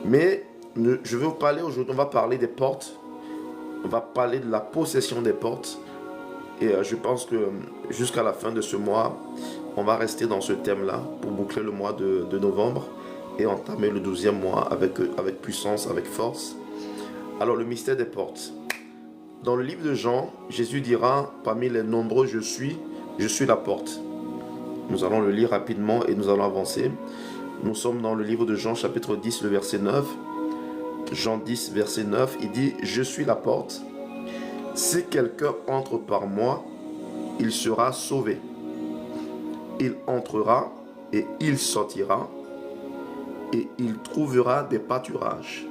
Mais je vais vous parler aujourd'hui, on va parler des portes. On va parler de la possession des portes. Et je pense que jusqu'à la fin de ce mois, on va rester dans ce thème-là pour boucler le mois de novembre et entamer le 12e mois avec puissance, avec force. Alors, le mystère des portes. Dans le livre de Jean, Jésus dira, parmi les nombreux je suis la porte. Nous allons le lire rapidement et nous allons avancer. Nous sommes dans le livre de Jean, chapitre 10, le verset 9. Jean 10, verset 9, il dit, je suis la porte. Si quelqu'un entre par moi, il sera sauvé. Il entrera et il sortira et il trouvera des pâturages.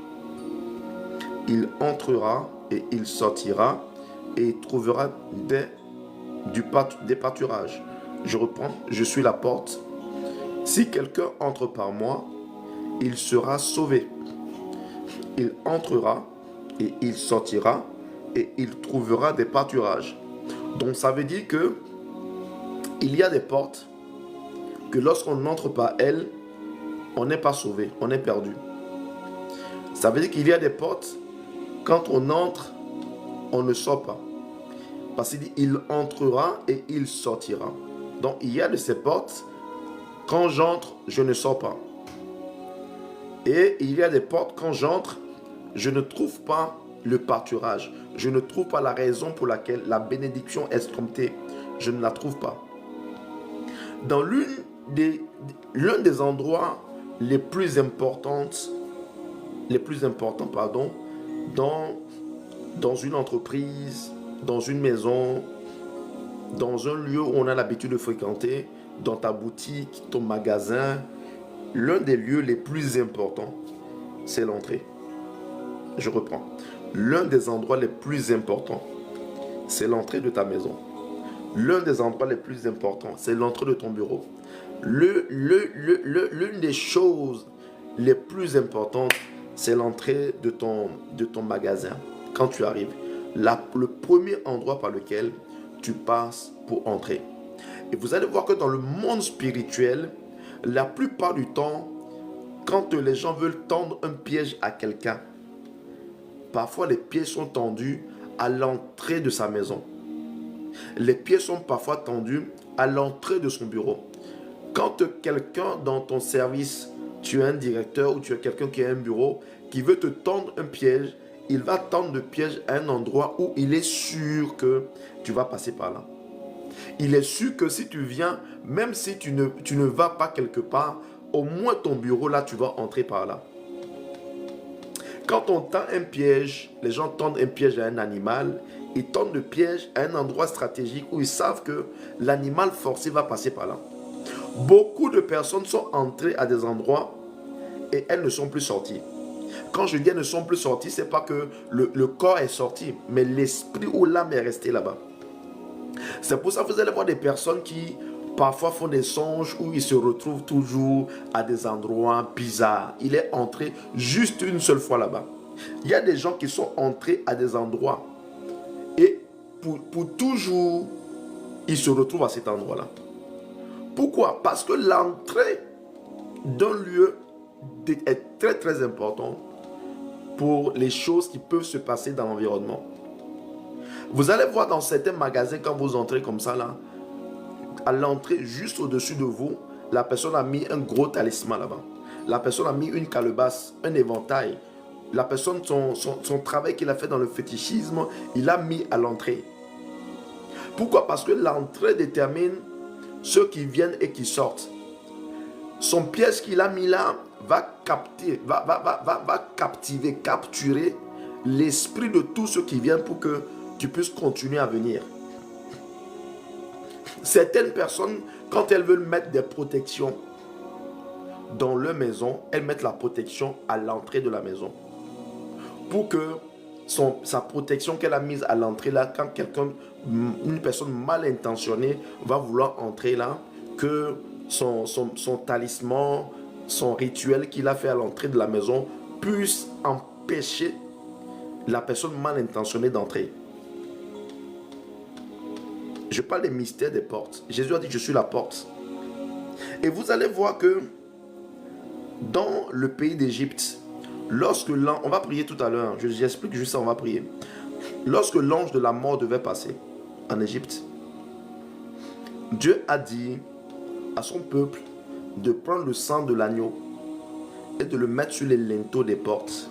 Il entrera et il sortira et il trouvera des pâturages. Je reprends, je suis la porte. Si quelqu'un entre par moi, il sera sauvé. Il entrera et il sortira et il trouvera des pâturages. Donc ça veut dire que il y a des portes que lorsqu'on n'entre pas elles, on n'est pas sauvé, on est perdu. Ça veut dire qu'il y a des portes, quand on entre, on ne sort pas. Parce qu'il dit, il entrera et il sortira. Donc il y a de ces portes, quand j'entre, je ne sors pas. Et il y a des portes, quand j'entre, je ne trouve pas le pâturage. Je ne trouve pas la raison pour laquelle la bénédiction escomptée, je ne la trouve pas. Dans l'un des endroits les plus importants, dans une entreprise, dans une maison, dans un lieu où on a l'habitude de fréquenter, dans ta boutique, ton magasin, l'un des lieux les plus importants, c'est l'entrée. Je reprends. L'un des endroits les plus importants, c'est l'entrée de ta maison. L'un des endroits les plus importants, c'est l'entrée de ton bureau. L'une des choses les plus importantes, c'est l'entrée de ton magasin. Quand tu arrives, le premier endroit par lequel tu passes pour entrer. Et vous allez voir que dans le monde spirituel, la plupart du temps, quand les gens veulent tendre un piège à quelqu'un, parfois les pièges sont tendus à l'entrée de sa maison. Les pièges sont parfois tendus à l'entrée de son bureau. Quand quelqu'un dans ton service, tu as un directeur ou tu as quelqu'un qui a un bureau, qui veut te tendre un piège, il va tendre le piège à un endroit où il est sûr que tu vas passer par là. Il est sûr que si tu viens, même si tu ne vas pas quelque part, au moins ton bureau là, tu vas entrer par là. Quand on tend un piège, les gens tendent un piège à un animal, ils tendent le piège à un endroit stratégique où ils savent que l'animal forcé va passer par là. Beaucoup de personnes sont entrées à des endroits et elles ne sont plus sorties. Quand je dis elles ne sont plus sorties, ce n'est pas que le corps est sorti, mais l'esprit ou l'âme est restée là-bas. C'est pour ça que vous allez voir des personnes qui parfois font des songes où ils se retrouvent toujours à des endroits bizarres. Il est entré juste une seule fois là-bas. Il y a des gens qui sont entrés à des endroits et pour toujours, ils se retrouvent à cet endroit-là. Pourquoi? Parce que l'entrée d'un lieu est très très important pour les choses qui peuvent se passer dans l'environnement. Vous allez voir dans certains magasins, quand vous entrez comme ça là, à l'entrée, juste au-dessus de vous, la personne a mis un gros talisman là-bas. La personne a mis une calebasse, un éventail. La personne, son travail qu'il a fait dans le fétichisme, il a mis à l'entrée. Pourquoi? Parce que l'entrée détermine ceux qui viennent et qui sortent. Son piège qu'il a mis là va capturer l'esprit de tous ceux qui viennent pour que tu puisses continuer à venir. Certaines personnes, quand elles veulent mettre des protections dans leur maison, elles mettent la protection à l'entrée de la maison. Pour que sa protection qu'elle a mise à l'entrée là, quand une personne mal intentionnée va vouloir entrer là, que son talisman, son rituel qu'il a fait à l'entrée de la maison puisse empêcher la personne mal intentionnée d'entrer. Je parle des mystères des portes. Jésus a dit, je suis la porte. Et vous allez voir que dans le pays d'Égypte, Lorsque l'ange, on va prier tout à l'heure, j'explique juste ça, on va prier. Lorsque l'ange de la mort devait passer en Égypte, Dieu a dit à son peuple de prendre le sang de l'agneau et de le mettre sur les linteaux des portes.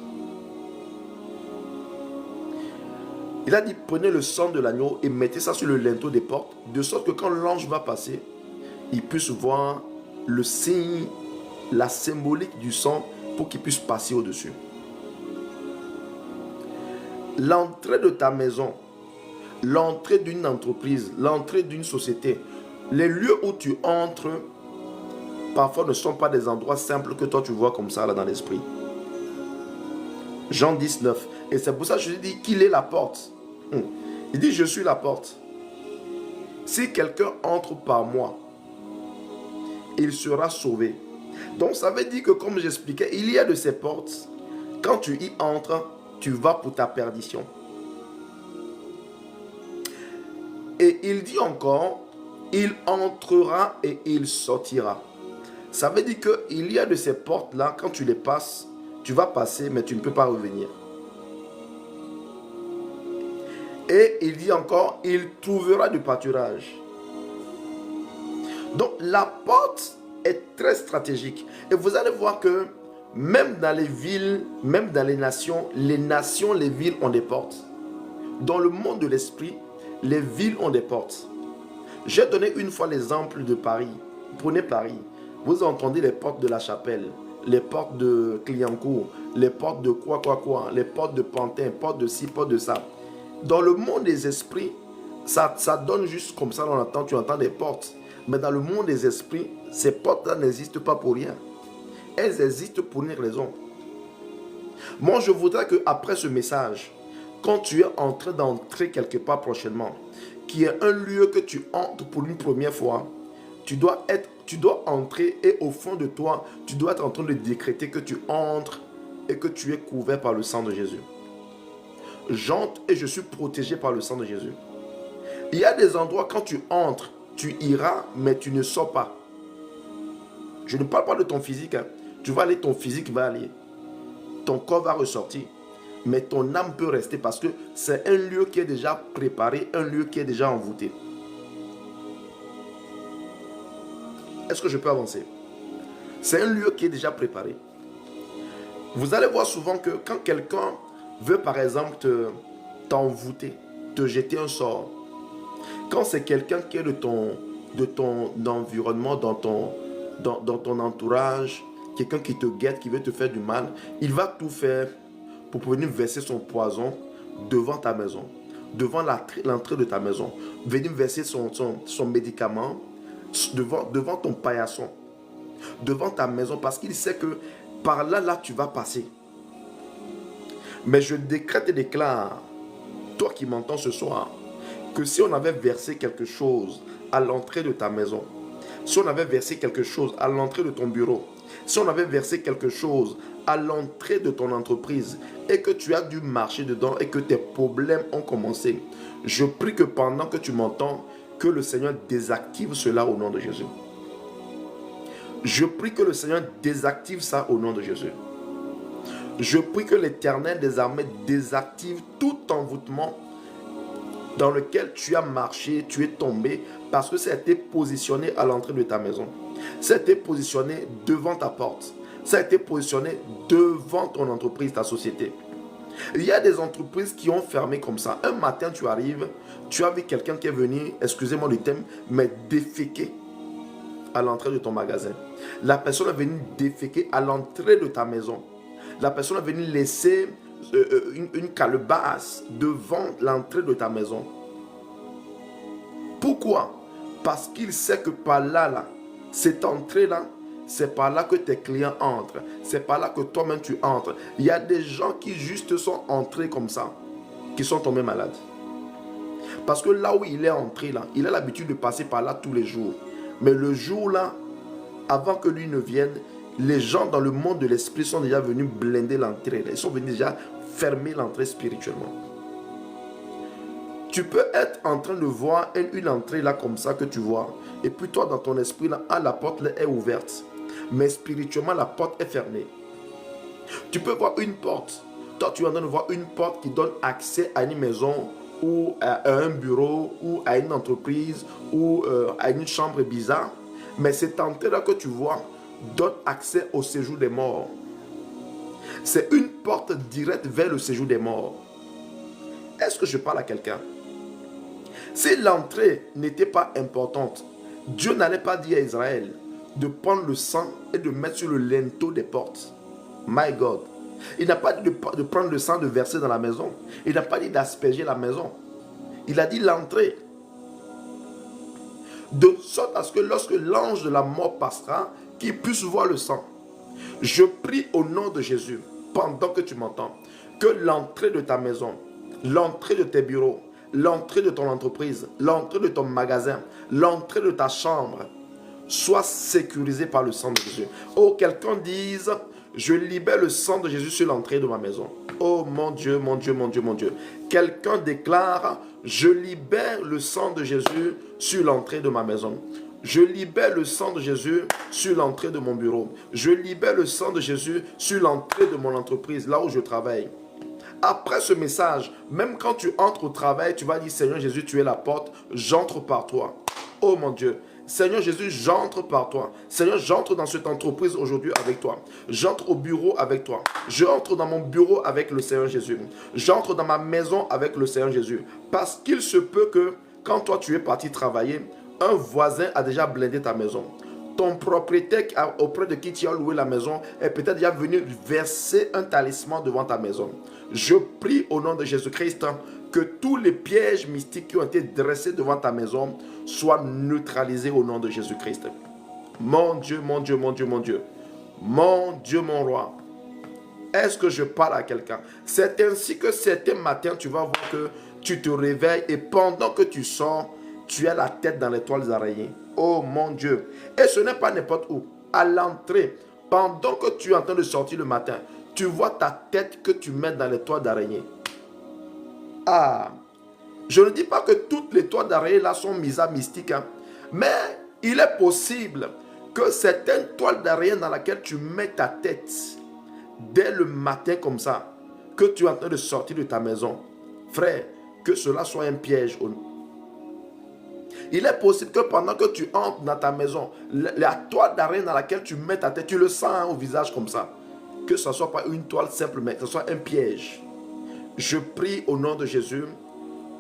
Il a dit, prenez le sang de l'agneau et mettez ça sur le linteau des portes, de sorte que quand l'ange va passer, il puisse voir le signe, la symbolique du sang pour qu'il puisse passer au-dessus. L'entrée de ta maison, l'entrée d'une entreprise, l'entrée d'une société, les lieux où tu entres, parfois ne sont pas des endroits simples que toi tu vois comme ça là dans l'esprit. Jean 19. Et c'est pour ça que je dis qu'il est la porte. Il dit, je suis la porte. Si quelqu'un entre par moi, il sera sauvé. Donc ça veut dire que, comme j'expliquais, il y a de ces portes. Quand tu y entres, tu vas pour ta perdition. Et il dit encore, il entrera et il sortira. Ça veut dire qu'il y a de ces portes-là, quand tu les passes, tu vas passer, mais tu ne peux pas revenir. Et il dit encore, il trouvera du pâturage. Donc la porte est très stratégique. Et vous allez voir que même dans les villes, même dans les nations, les villes ont des portes. Dans le monde de l'esprit, les villes ont des portes. J'ai donné une fois l'exemple de Paris. Prenez Paris. Vous entendez les portes de la Chapelle, les portes de Clignancourt, les portes de quoi, les portes de Pantin, portes de ci, portes de ça. Dans le monde des esprits, ça donne juste comme ça, tu entends des portes. Mais dans le monde des esprits, ces portes-là n'existent pas pour rien. Elles existent pour une raison. Moi, je voudrais qu'après ce message, quand tu es en train d'entrer quelque part prochainement, qui est un lieu que tu entres pour une première fois, tu dois entrer et au fond de toi, tu dois être en train de décréter que tu entres et que tu es couvert par le sang de Jésus. J'entre et je suis protégé par le sang de Jésus. Il y a des endroits quand tu entres, tu iras, mais tu ne sors pas. Je ne parle pas de ton physique. Tu vas aller, ton physique va aller. Ton corps va ressortir. Mais ton âme peut rester parce que c'est un lieu qui est déjà préparé, un lieu qui est déjà envoûté. Est-ce que je peux avancer? C'est un lieu qui est déjà préparé. Vous allez voir souvent que quand quelqu'un veut par exemple t'envoûter, te jeter un sort, quand c'est quelqu'un qui est de ton environnement, dans ton entourage, quelqu'un qui te guette, qui veut te faire du mal, il va tout faire pour venir verser son poison devant ta maison, devant l'entrée de ta maison, venir verser son médicament devant ton paillasson, devant ta maison, parce qu'il sait que par là, tu vas passer. Mais je décrète et déclare, toi qui m'entends ce soir, que si on avait versé quelque chose à l'entrée de ta maison, si on avait versé quelque chose à l'entrée de ton bureau, si on avait versé quelque chose à l'entrée de ton entreprise et que tu as dû marcher dedans et que tes problèmes ont commencé, je prie que pendant que tu m'entends, que le Seigneur désactive cela au nom de Jésus. Je prie que le Seigneur désactive ça au nom de Jésus. Je prie que l'Éternel des armées désactive tout envoûtement dans lequel tu as marché, tu es tombé, parce que ça a été positionné à l'entrée de ta maison. Ça a été positionné devant ta porte. Ça a été positionné devant ton entreprise, ta société. Il y a des entreprises qui ont fermé comme ça. Un matin, tu arrives, tu as vu quelqu'un qui est venu, excusez-moi le thème, mais déféquer à l'entrée de ton magasin. La personne est venue déféquer à l'entrée de ta maison. La personne est venue laisser une calebasse devant l'entrée de ta maison. Pourquoi? Parce qu'il sait que par là, cette entrée-là, c'est par là que tes clients entrent. C'est par là que toi-même tu entres. Il y a des gens qui juste sont entrés comme ça, qui sont tombés malades. Parce que là où il est entré, là, il a l'habitude de passer par là tous les jours. Mais le jour-là, avant que lui ne vienne, les gens dans le monde de l'esprit sont déjà venus blinder l'entrée. Ils sont venus déjà fermer l'entrée spirituellement. Tu peux être en train de voir une entrée là comme ça que tu vois. Et puis toi dans ton esprit là, la porte là est ouverte. Mais spirituellement la porte est fermée. Tu peux voir une porte. Toi, tu es en train de voir une porte qui donne accès à une maison ou à un bureau ou à une entreprise ou à une chambre bizarre. Mais cette entrée-là que tu vois donne accès au séjour des morts. C'est une porte directe vers le séjour des morts. Est-ce que je parle à quelqu'un? Si l'entrée n'était pas importante, Dieu n'allait pas dire à Israël de prendre le sang et de mettre sur le linteau des portes. My God. Il n'a pas dit de prendre le sang, de verser dans la maison. Il n'a pas dit d'asperger la maison. Il a dit l'entrée. De sorte à ce que lorsque l'ange de la mort passera, qu'il puisse voir le sang. Je prie au nom de Jésus, pendant que tu m'entends, que l'entrée de ta maison, l'entrée de tes bureaux, l'entrée de ton entreprise, l'entrée de ton magasin, l'entrée de ta chambre, soit sécurisée par le sang de Jésus. Oh, quelqu'un dise, je libère le sang de Jésus sur l'entrée de ma maison. Oh mon Dieu, mon Dieu, mon Dieu, mon Dieu. Quelqu'un déclare, je libère le sang de Jésus sur l'entrée de ma maison. Je libère le sang de Jésus sur l'entrée de mon bureau. Je libère le sang de Jésus sur l'entrée de mon entreprise, là où je travaille. Après ce message, même quand tu entres au travail, tu vas dire, Seigneur Jésus, tu es la porte, j'entre par toi. Oh mon Dieu. Seigneur Jésus, j'entre par toi. Seigneur, j'entre dans cette entreprise aujourd'hui avec toi. J'entre au bureau avec toi. J'entre dans mon bureau avec le Seigneur Jésus. J'entre dans ma maison avec le Seigneur Jésus. Parce qu'il se peut que quand toi tu es parti travailler, un voisin a déjà blindé ta maison. Ton propriétaire auprès de qui tu as loué la maison est peut-être déjà venu verser un talisman devant ta maison. Je prie au nom de Jésus-Christ que tous les pièges mystiques qui ont été dressés devant ta maison soient neutralisés au nom de Jésus-Christ. Mon Dieu, mon Dieu, mon Dieu, mon Dieu. Mon Dieu, mon roi. Est-ce que je parle à quelqu'un? C'est ainsi que certains matins, tu vas voir que tu te réveilles et pendant que tu sors, tu as la tête dans les toiles d'araignée. Oh mon Dieu. Et ce n'est pas n'importe où. À l'entrée, pendant que tu es en train de sortir le matin, tu vois ta tête que tu mets dans les toiles d'araignée. Ah, je ne dis pas que toutes les toiles d'araignée là sont mises à mystique, hein, mais il est possible que certaines toiles d'araignée dans lesquelles tu mets ta tête dès le matin comme ça, que tu es en train de sortir de ta maison, frère, que cela soit un piège. Il est possible que pendant que tu entres dans ta maison, la toile d'araignée dans laquelle tu mets ta tête, tu le sens hein, au visage comme ça. Que ce ne soit pas une toile simple, mais que ce soit un piège. Je prie au nom de Jésus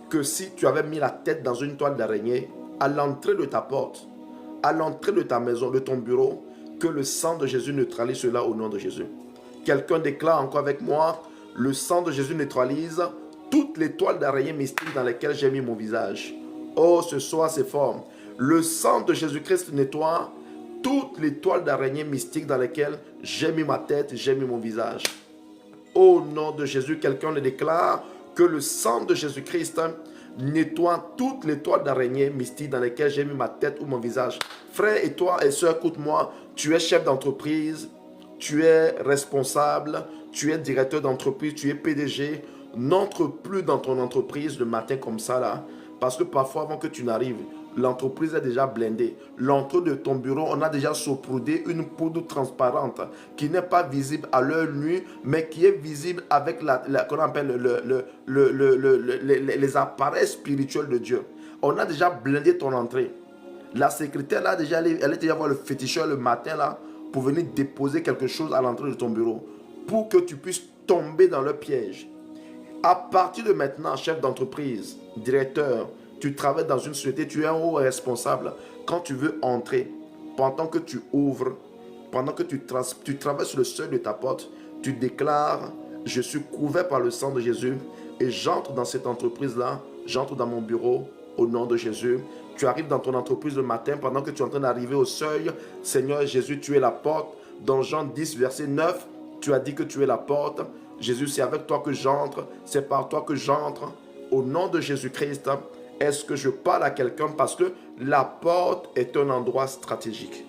que si tu avais mis la tête dans une toile d'araignée, à l'entrée de ta porte, à l'entrée de ta maison, de ton bureau, que le sang de Jésus neutralise cela au nom de Jésus. Quelqu'un déclare encore avec moi, le sang de Jésus neutralise toutes les toiles d'araignée mystiques dans lesquelles j'ai mis mon visage. Oh, ce soir c'est fort. Le sang de Jésus-Christ nettoie toutes les toiles d'araignée mystiques dans lesquelles j'ai mis ma tête, j'ai mis mon visage. Au nom de Jésus, quelqu'un le déclare que le sang de Jésus-Christ nettoie toutes les toiles d'araignée mystiques dans lesquelles j'ai mis ma tête ou mon visage. Frère et toi et soeur, écoute-moi, tu es chef d'entreprise, tu es responsable, tu es directeur d'entreprise, tu es PDG. N'entre plus dans ton entreprise le matin comme ça là. Parce que parfois, avant que tu n'arrives, l'entreprise est déjà blindée. L'entrée de ton bureau, on a déjà saupoudré une poudre transparente qui n'est pas visible à l'œil nu, mais qui est visible avec qu'on appelle les appareils spirituels de Dieu. On a déjà blindé ton entrée. La secrétaire, là, déjà, elle est déjà voir le féticheur le matin là, pour venir déposer quelque chose à l'entrée de ton bureau, pour que tu puisses tomber dans le piège. À partir de maintenant, chef d'entreprise, directeur, tu travailles dans une société, tu es un haut responsable. Quand tu veux entrer, pendant que tu ouvres, pendant que tu traverses le seuil de ta porte, tu déclares, je suis couvert par le sang de Jésus et j'entre dans cette entreprise-là, j'entre dans mon bureau au nom de Jésus. Tu arrives dans ton entreprise le matin, pendant que tu es en train d'arriver au seuil, Seigneur Jésus, tu es la porte. Dans Jean 10, verset 9, tu as dit que tu es la porte. Jésus, c'est avec toi que j'entre, c'est par toi que j'entre. Au nom de Jésus-Christ, est-ce que je parle à quelqu'un parce que la porte est un endroit stratégique.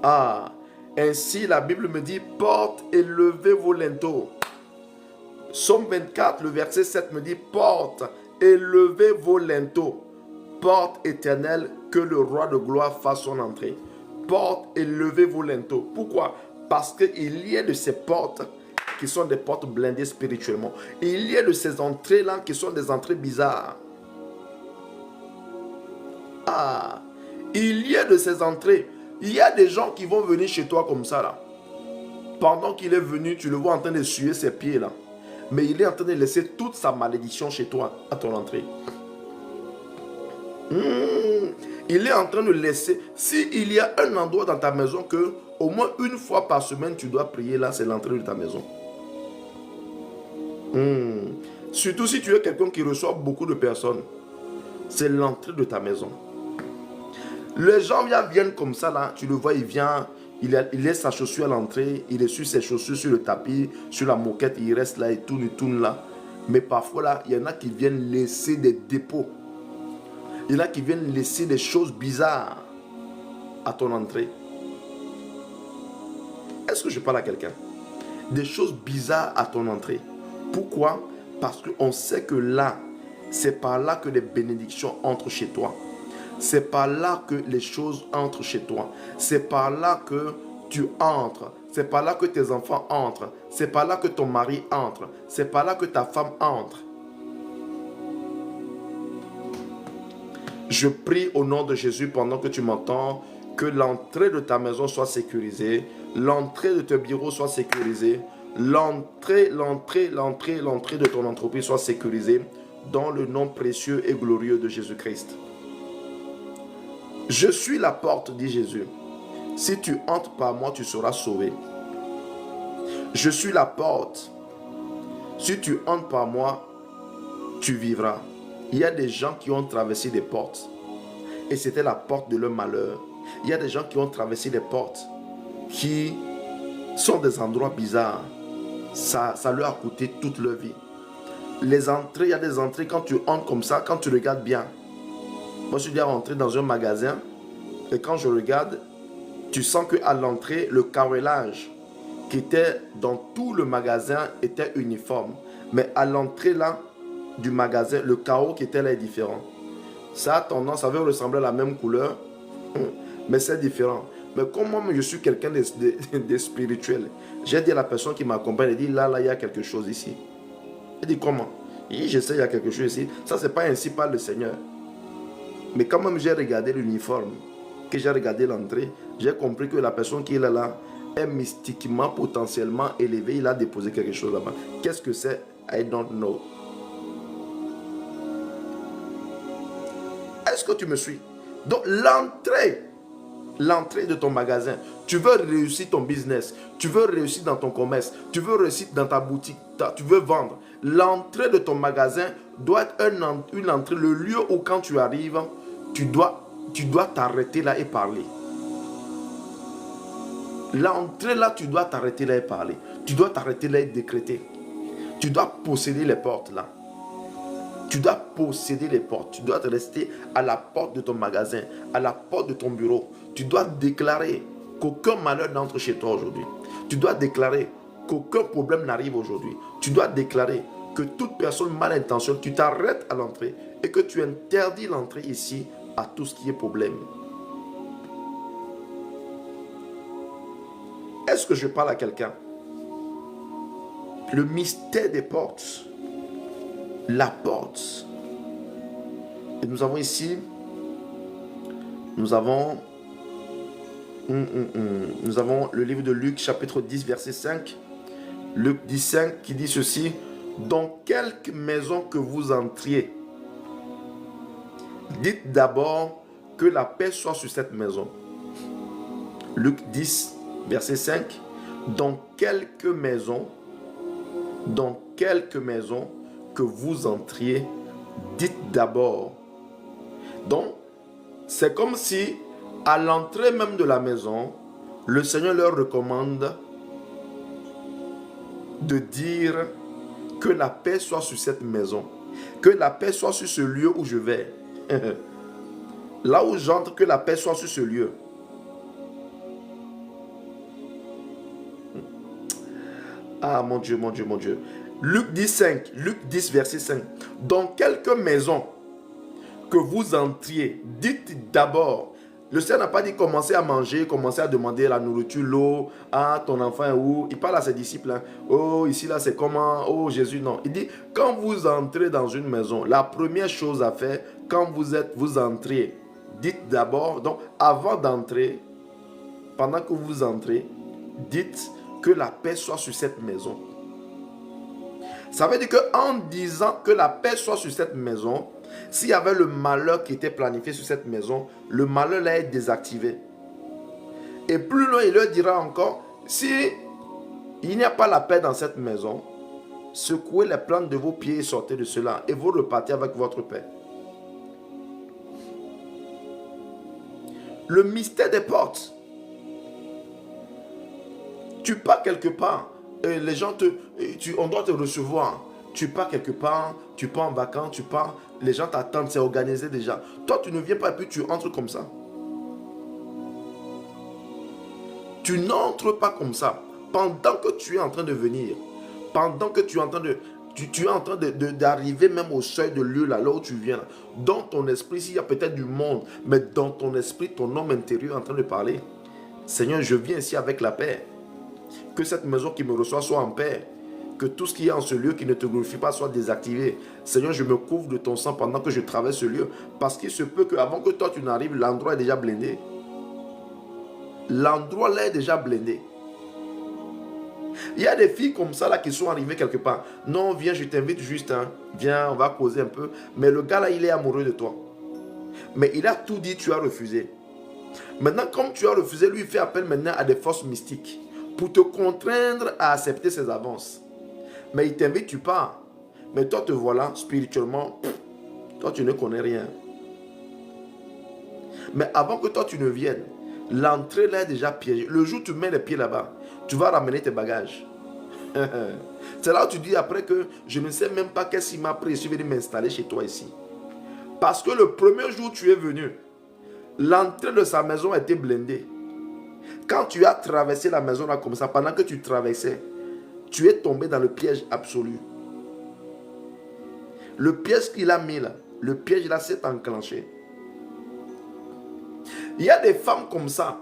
Ah, ainsi la Bible me dit, porte et levez vos linteaux. Psaume 24, le verset 7 me dit, porte et levez vos linteaux. Porte éternelle, que le roi de gloire fasse son entrée. Porte et levez vos linteaux. Pourquoi? Parce qu'il y a de ces portes qui sont des portes blindées spirituellement. Il y a de ces entrées-là qui sont des entrées bizarres. Ah, il y a de ces entrées. Il y a des gens qui vont venir chez toi comme ça là. Pendant qu'il est venu, tu le vois en train de suer ses pieds là. Mais il est en train de laisser toute sa malédiction chez toi à ton entrée. Il est en train de laisser. S'il y a un endroit dans ta maison que au moins une fois par semaine tu dois prier là, c'est l'entrée de ta maison. Surtout si tu es quelqu'un qui reçoit beaucoup de personnes, c'est l'entrée de ta maison. Les gens viennent comme ça là, tu le vois, il vient, il laisse sa chaussure à l'entrée, il essuie ses chaussures sur le tapis, sur la moquette, il reste là, il tourne là. Mais parfois là, il y en a qui viennent laisser des dépôts. Il y en a qui viennent laisser des choses bizarres à ton entrée. Est-ce que je parle à quelqu'un? Des choses bizarres à ton entrée. Pourquoi? Parce qu'on sait que là, c'est par là que les bénédictions entrent chez toi. C'est par là que les choses entrent chez toi. C'est par là que tu entres. C'est par là que tes enfants entrent. C'est par là que ton mari entre. C'est par là que ta femme entre. Je prie au nom de Jésus pendant que tu m'entends, que l'entrée de ta maison soit sécurisée, l'entrée de tes bureaux soit sécurisée, l'entrée de ton entreprise soit sécurisée dans le nom précieux et glorieux de Jésus-Christ. Je suis la porte, dit Jésus. Si tu entres par moi, tu seras sauvé. Je suis la porte. Si tu entres par moi, tu vivras. Il y a des gens qui ont traversé des portes et c'était la porte de leur malheur. Il y a des gens qui ont traversé des portes qui sont des endroits bizarres. Ça leur a coûté toute leur vie. Les entrées, il y a des entrées quand tu entres comme ça, quand tu regardes bien. Moi, je suis déjà rentré dans un magasin et quand je regarde, tu sens qu'à l'entrée, le carrelage qui était dans tout le magasin était uniforme. Mais à l'entrée là, du magasin, le carreau qui était là est différent. Ça a tendance, ça veut ressembler à la même couleur, mais c'est différent. Mais comme moi, je suis quelqu'un de spirituel, j'ai dit à la personne qui m'accompagne, elle dit là, il y a quelque chose ici. Elle dit comment? Il dit, je sais, il y a quelque chose ici. Ça, c'est pas ainsi par le Seigneur. Mais quand même, j'ai regardé l'uniforme, que j'ai regardé l'entrée, j'ai compris que la personne qui est là est mystiquement, potentiellement élevée. Il a déposé quelque chose là-bas. Qu'est-ce que c'est? I don't know. Est-ce que tu me suis? Donc l'entrée de ton magasin, tu veux réussir ton business, tu veux réussir dans ton commerce, tu veux réussir dans ta boutique, tu veux vendre. L'entrée de ton magasin doit être une entrée, le lieu où quand tu arrives, tu dois t'arrêter là et parler. L'entrée là, tu dois t'arrêter là et parler. Tu dois t'arrêter là et décréter. Tu dois posséder les portes là. Tu dois posséder les portes. Tu dois te rester à la porte de ton magasin, à la porte de ton bureau. Tu dois déclarer qu'aucun malheur n'entre chez toi aujourd'hui. Tu dois déclarer qu'aucun problème n'arrive aujourd'hui. Tu dois déclarer que toute personne mal intentionnée, tu t'arrêtes à l'entrée et que tu interdis l'entrée ici à tout ce qui est problème. Est-ce que je parle à quelqu'un? Le mystère des portes. La porte. Et nous avons ici, nous avons le livre de Luc chapitre 10 verset 5. Luc 10, 5 qui dit ceci: dans quelque maison que vous entriez, dites d'abord que la paix soit sur cette maison. Luc 10 verset 5. Dans quelque maison que vous entriez, dites d'abord. Donc, c'est comme si à l'entrée même de la maison, le Seigneur leur recommande de dire que la paix soit sur cette maison, que la paix soit sur ce lieu où je vais. Là où j'entre, que la paix soit sur ce lieu. Ah mon Dieu, mon Dieu, mon Dieu. Luc 10, 5, Luc 10, verset 5. Dans quelque maison que vous entriez, dites d'abord, Le Seigneur n'a pas dit commencer à manger, commencer à demander la nourriture, l'eau. Ah, ton enfant est où? Il parle à ses disciples. Hein. Oh, ici, là, c'est comment? Oh, Jésus, non. Il dit, quand vous entrez dans une maison, la première chose à faire, quand vous entrez, dites d'abord, donc avant d'entrer, pendant que vous entrez, dites que la paix soit sur cette maison. Ça veut dire qu'en disant que la paix soit sur cette maison, s'il y avait le malheur qui était planifié sur cette maison, le malheur là est désactivé. Et plus loin, il leur dira encore, si il n'y a pas la paix dans cette maison, secouez les plantes de vos pieds et sortez de cela, et vous repartez avec votre paix. Le mystère des portes. Tu pars quelque part, et les gens on doit te recevoir. Tu pars quelque part, tu pars en vacances, tu pars, les gens t'attendent, c'est organisé déjà. Toi, tu ne viens pas et puis tu entres comme ça. Tu n'entres pas comme ça. Pendant que tu es en train de venir, pendant que tu es en train d'arriver même au seuil de lieu là où tu viens, dans ton esprit, s'il y a peut-être du monde, mais dans ton esprit, ton homme intérieur est en train de parler. Seigneur, je viens ici avec la paix. Que cette maison qui me reçoit soit en paix. Que tout ce qui est en ce lieu qui ne te glorifie pas soit désactivé. Seigneur, je me couvre de ton sang pendant que je traverse ce lieu. Parce qu'il se peut qu'avant que toi tu n'arrives, l'endroit est déjà blindé. L'endroit là est déjà blindé. Il y a des filles comme ça là qui sont arrivées quelque part. Non, viens, je t'invite juste. Hein. Viens, on va causer un peu. Mais le gars là, il est amoureux de toi. Mais il a tout dit, tu as refusé. Maintenant, comme tu as refusé, lui il fait appel maintenant à des forces mystiques pour te contraindre à accepter ses avances. Mais il t'invite, tu pars. Mais toi, te voilà spirituellement. Toi, tu ne connais rien. Mais avant que toi, tu ne viennes, l'entrée là est déjà piégée. Le jour où tu mets les pieds là-bas, tu vas ramener tes bagages. C'est là où tu dis après que je ne sais même pas qu'est-ce qui m'a pris. Je suis venu m'installer chez toi ici. Parce que le premier jour où tu es venu, l'entrée de sa maison était blindée. Quand tu as traversé la maison là comme ça, pendant que tu traversais, tu es tombé dans le piège absolu. Le piège qu'il a mis là, le piège là s'est enclenché. Il y a des femmes comme ça,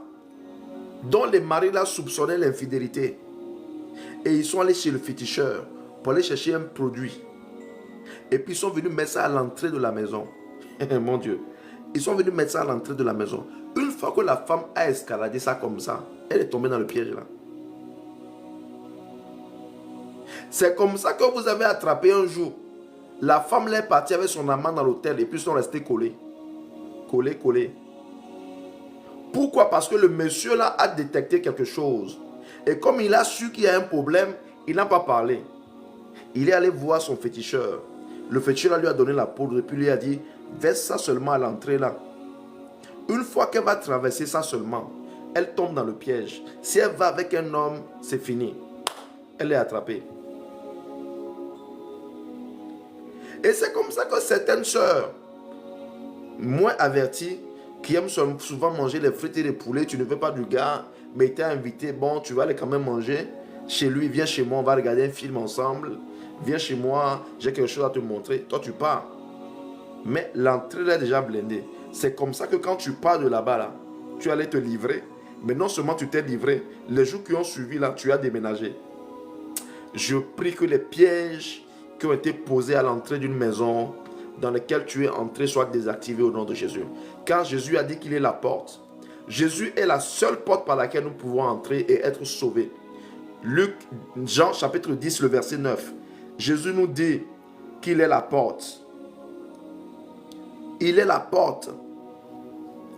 dont les maris là soupçonnaient l'infidélité. Et ils sont allés chez le féticheur pour aller chercher un produit. Et puis ils sont venus mettre ça à l'entrée de la maison. Mon Dieu. Ils sont venus mettre ça à l'entrée de la maison. Une fois que la femme a escaladé ça comme ça, elle est tombée dans le piège là. C'est comme ça que vous avez attrapé un jour. La femme là est partie avec son amant dans l'hôtel et puis ils sont restés collés. Collés. Pourquoi? Parce que le monsieur là a détecté quelque chose. Et comme il a su qu'il y a un problème, il n'a pas parlé. Il est allé voir son féticheur. Le féticheur lui a donné la poudre et puis lui a dit, verse ça seulement à l'entrée là. Une fois qu'elle va traverser ça seulement, elle tombe dans le piège. Si elle va avec un homme, c'est fini. Elle est attrapée. Et c'est comme ça que certaines sœurs, moins averties, qui aiment souvent manger les frites et les poulets, tu ne veux pas du gars, mais il t'a invité, bon, tu vas aller quand même manger chez lui, viens chez moi, on va regarder un film ensemble, viens chez moi, j'ai quelque chose à te montrer, toi tu pars. Mais l'entrée est déjà blindée. C'est comme ça que quand tu pars de là-bas, là, tu allais te livrer, mais non seulement tu t'es livré, les jours qui ont suivi, là, tu as déménagé. Je prie que les pièges qui ont été posés à l'entrée d'une maison dans laquelle tu es entré soient désactivés au nom de Jésus. Car Jésus a dit qu'il est la porte. Jésus est la seule porte par laquelle nous pouvons entrer et être sauvés. Jean chapitre 10, le verset 9. Jésus nous dit qu'il est la porte. Il est la porte.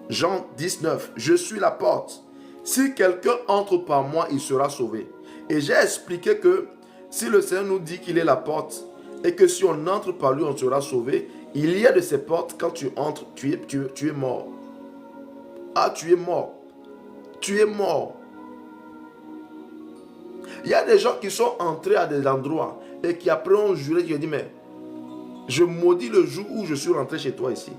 Jean 19, je suis la porte. Si quelqu'un entre par moi, il sera sauvé. Et j'ai expliqué que si le Seigneur nous dit qu'il est la porte et que si on entre par lui, on sera sauvé, il y a de ces portes, quand tu entres, tu es mort. Ah, tu es mort. Tu es mort. Il y a des gens qui sont entrés à des endroits et qui après ont juré, qui ont dit, mais je maudis le jour où je suis rentré chez toi ici.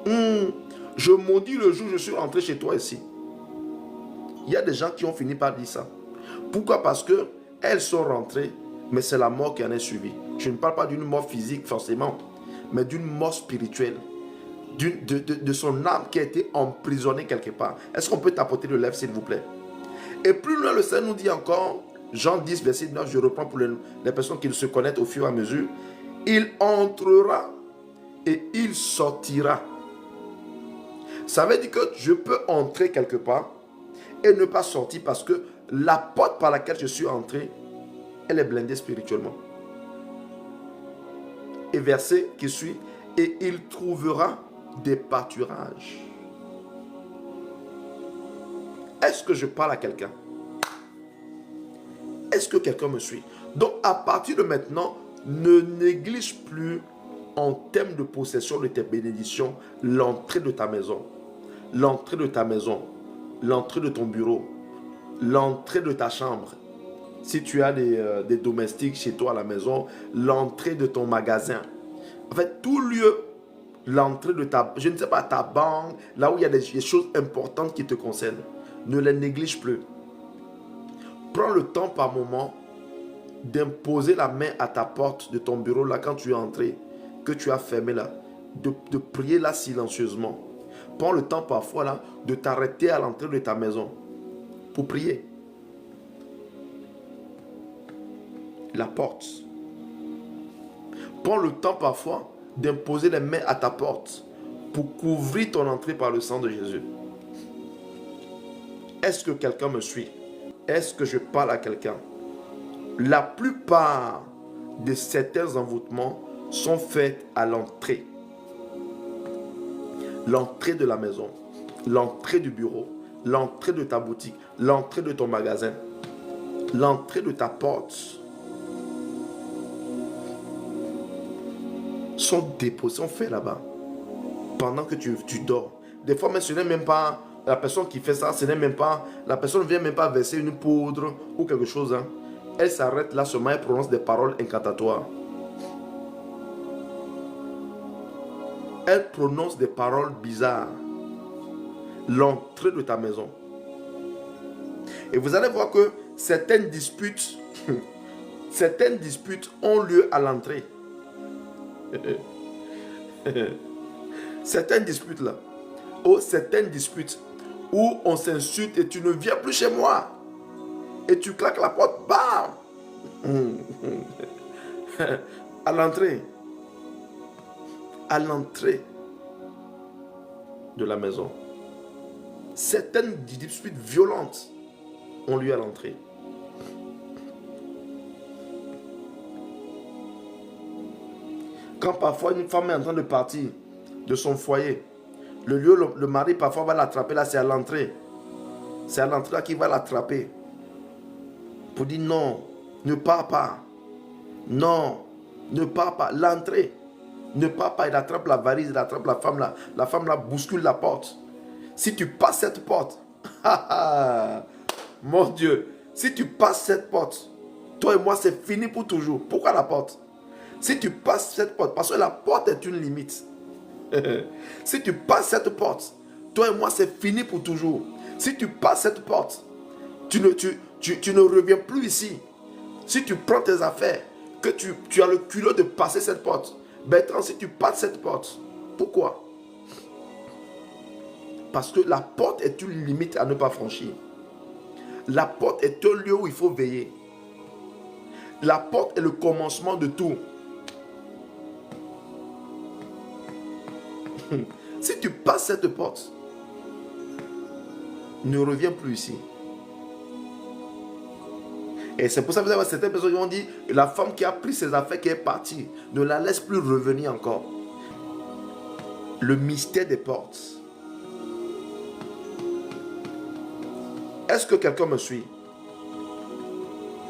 Je maudis le jour où je suis rentré chez toi ici. Il y a des gens qui ont fini par dire ça. Pourquoi? Parce que elles sont rentrées, mais c'est la mort qui en est suivie. Je ne parle pas d'une mort physique forcément, mais d'une mort spirituelle. de son âme qui a été emprisonnée quelque part. Est-ce qu'on peut tapoter le lèvre, s'il vous plaît? Et plus loin, le Seigneur nous dit encore, Jean 10, verset 9, je reprends pour les personnes qui se connaissent au fur et à mesure. Il entrera et il sortira. Ça veut dire que je peux entrer quelque part et ne pas sortir parce que la porte par laquelle je suis entré, elle est blindée spirituellement. Et verset qui suit, et il trouvera des pâturages. Est-ce que je parle à quelqu'un? Est-ce que quelqu'un me suit? Donc à partir de maintenant, ne néglige plus en termes de possession de tes bénédictions l'entrée de ta maison, l'entrée de ta maison, l'entrée de ton bureau, l'entrée de ta chambre. Si tu as des domestiques chez toi à la maison, l'entrée de ton magasin. En fait, tout lieu, l'entrée de ta, je ne sais pas, ta banque, là où il y a des choses importantes qui te concernent. Ne les néglige plus. Prends le temps par moment d'imposer la main à ta porte de ton bureau, là, quand tu es entré, que tu as fermé là, de prier là silencieusement. Prends le temps parfois là, de t'arrêter à l'entrée de ta maison pour prier. La porte. Prends le temps parfois d'imposer les mains à ta porte pour couvrir ton entrée par le sang de Jésus. Est-ce que quelqu'un me suit? Est-ce que je parle à quelqu'un? La plupart de certains envoûtements sont faits à l'entrée. L'entrée de la maison, l'entrée du bureau, l'entrée de ta boutique, l'entrée de ton magasin, l'entrée de ta porte sont déposés, sont faits là-bas pendant que tu dors. Des fois, mais ce n'est même pas la personne qui fait ça, ce n'est même pas, la personne ne vient même pas verser une poudre ou quelque chose. Hein. Elle s'arrête là seulement, elle prononce des paroles incantatoires. Elle prononce des paroles bizarres. L'entrée de ta maison. Et vous allez voir que certaines disputes ont lieu à l'entrée. Certaines disputes là. Oh, certaines disputes où on s'insulte et tu ne viens plus chez moi. Et tu claques la porte, bam! À l'entrée. À l'entrée de la maison. Certaines disputes violentes ont lieu à l'entrée. Quand parfois une femme est en train de partir de son foyer, le mari parfois va l'attraper, là c'est à l'entrée. C'est à l'entrée là qu'il va l'attraper. Pour dire non, ne pars pas. Non, ne pars pas. L'entrée. Ne pars pas, il attrape la valise, il attrape la femme là. La femme là bouscule la porte. Si tu passes cette porte, mon Dieu, si tu passes cette porte, toi et moi c'est fini pour toujours. Pourquoi la porte? Si tu passes cette porte, parce que la porte est une limite. Si tu passes cette porte, toi et moi c'est fini pour toujours. Si tu passes cette porte, tu ne reviens plus ici. Si tu prends tes affaires, que tu as le culot de passer cette porte, Bertrand, si tu passes cette porte, pourquoi? Parce que la porte est une limite à ne pas franchir. La porte est un lieu où il faut veiller. La porte est le commencement de tout. Si tu passes cette porte, ne reviens plus ici. Et c'est pour ça que vous avez certaines personnes qui vont dire, la femme qui a pris ses affaires, qui est partie, ne la laisse plus revenir encore. Le mystère des portes. Est-ce que quelqu'un me suit?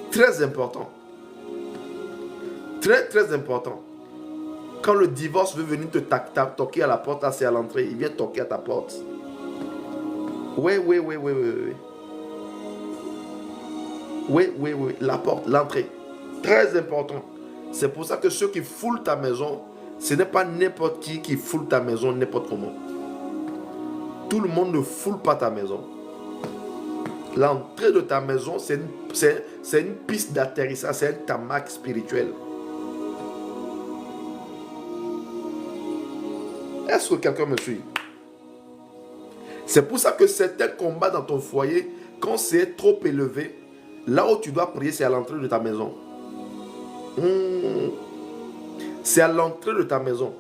Très important. Très, très important. Quand le divorce veut venir te toquer à la porte, c'est à l'entrée. Il vient toquer à ta porte. Oui. Oui. La porte, l'entrée. Très important. C'est pour ça que ceux qui foulent ta maison, ce n'est pas n'importe qui foule ta maison n'importe comment. Tout le monde ne foule pas ta maison. L'entrée de ta maison, c'est une piste d'atterrissage, c'est un tarmac spirituel. Est-ce que quelqu'un me suit? C'est pour ça que certains combats dans ton foyer, quand c'est trop élevé, là où tu dois prier, c'est à l'entrée de ta maison. C'est à l'entrée de ta maison.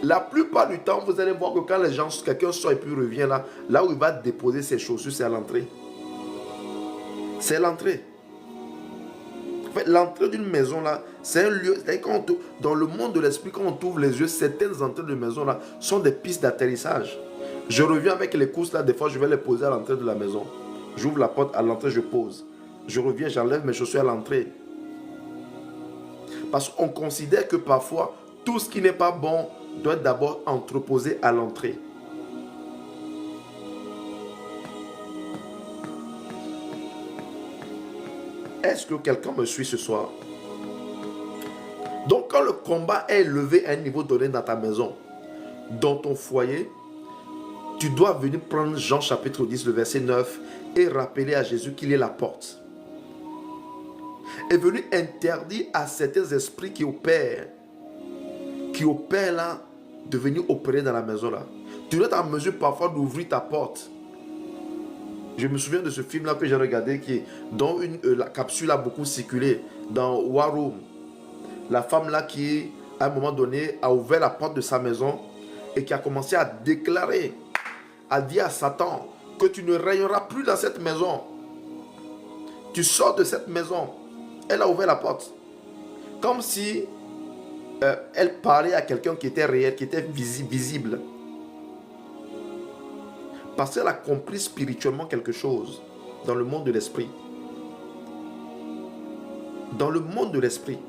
La plupart du temps, vous allez voir que quand les gens, quelqu'un sort et puis revient là où il va déposer ses chaussures, c'est à l'entrée. C'est l'entrée. En fait, l'entrée d'une maison là, c'est un lieu. Dans le monde de l'esprit, quand on ouvre les yeux, certaines entrées de maison là sont des pistes d'atterrissage. Je reviens avec les courses là, des fois je vais les poser à l'entrée de la maison. J'ouvre la porte, à l'entrée je pose. Je reviens, j'enlève mes chaussures à l'entrée. Parce qu'on considère que parfois, tout ce qui n'est pas bon doit être d'abord entreposé à l'entrée. Est-ce que quelqu'un me suit ce soir? Donc quand le combat est élevé à un niveau donné dans ta maison, dans ton foyer, tu dois venir prendre Jean chapitre 10, le verset 9 et rappeler à Jésus qu'il est la porte. Est venu interdire à certains esprits qui opèrent là, de venir opérer dans la maison là. Tu dois être en mesure parfois d'ouvrir ta porte. Je me souviens de ce film là que j'ai regardé dont la capsule a beaucoup circulé dans War Room. La femme là qui à un moment donné a ouvert la porte de sa maison et qui a commencé à déclarer, à dire à Satan que tu ne régneras plus dans cette maison. Tu sors de cette maison. Elle a ouvert la porte. Comme si elle parlait à quelqu'un qui était réel, qui était visible. Parce qu'elle a compris spirituellement quelque chose dans le monde de l'esprit. Dans le monde de l'esprit.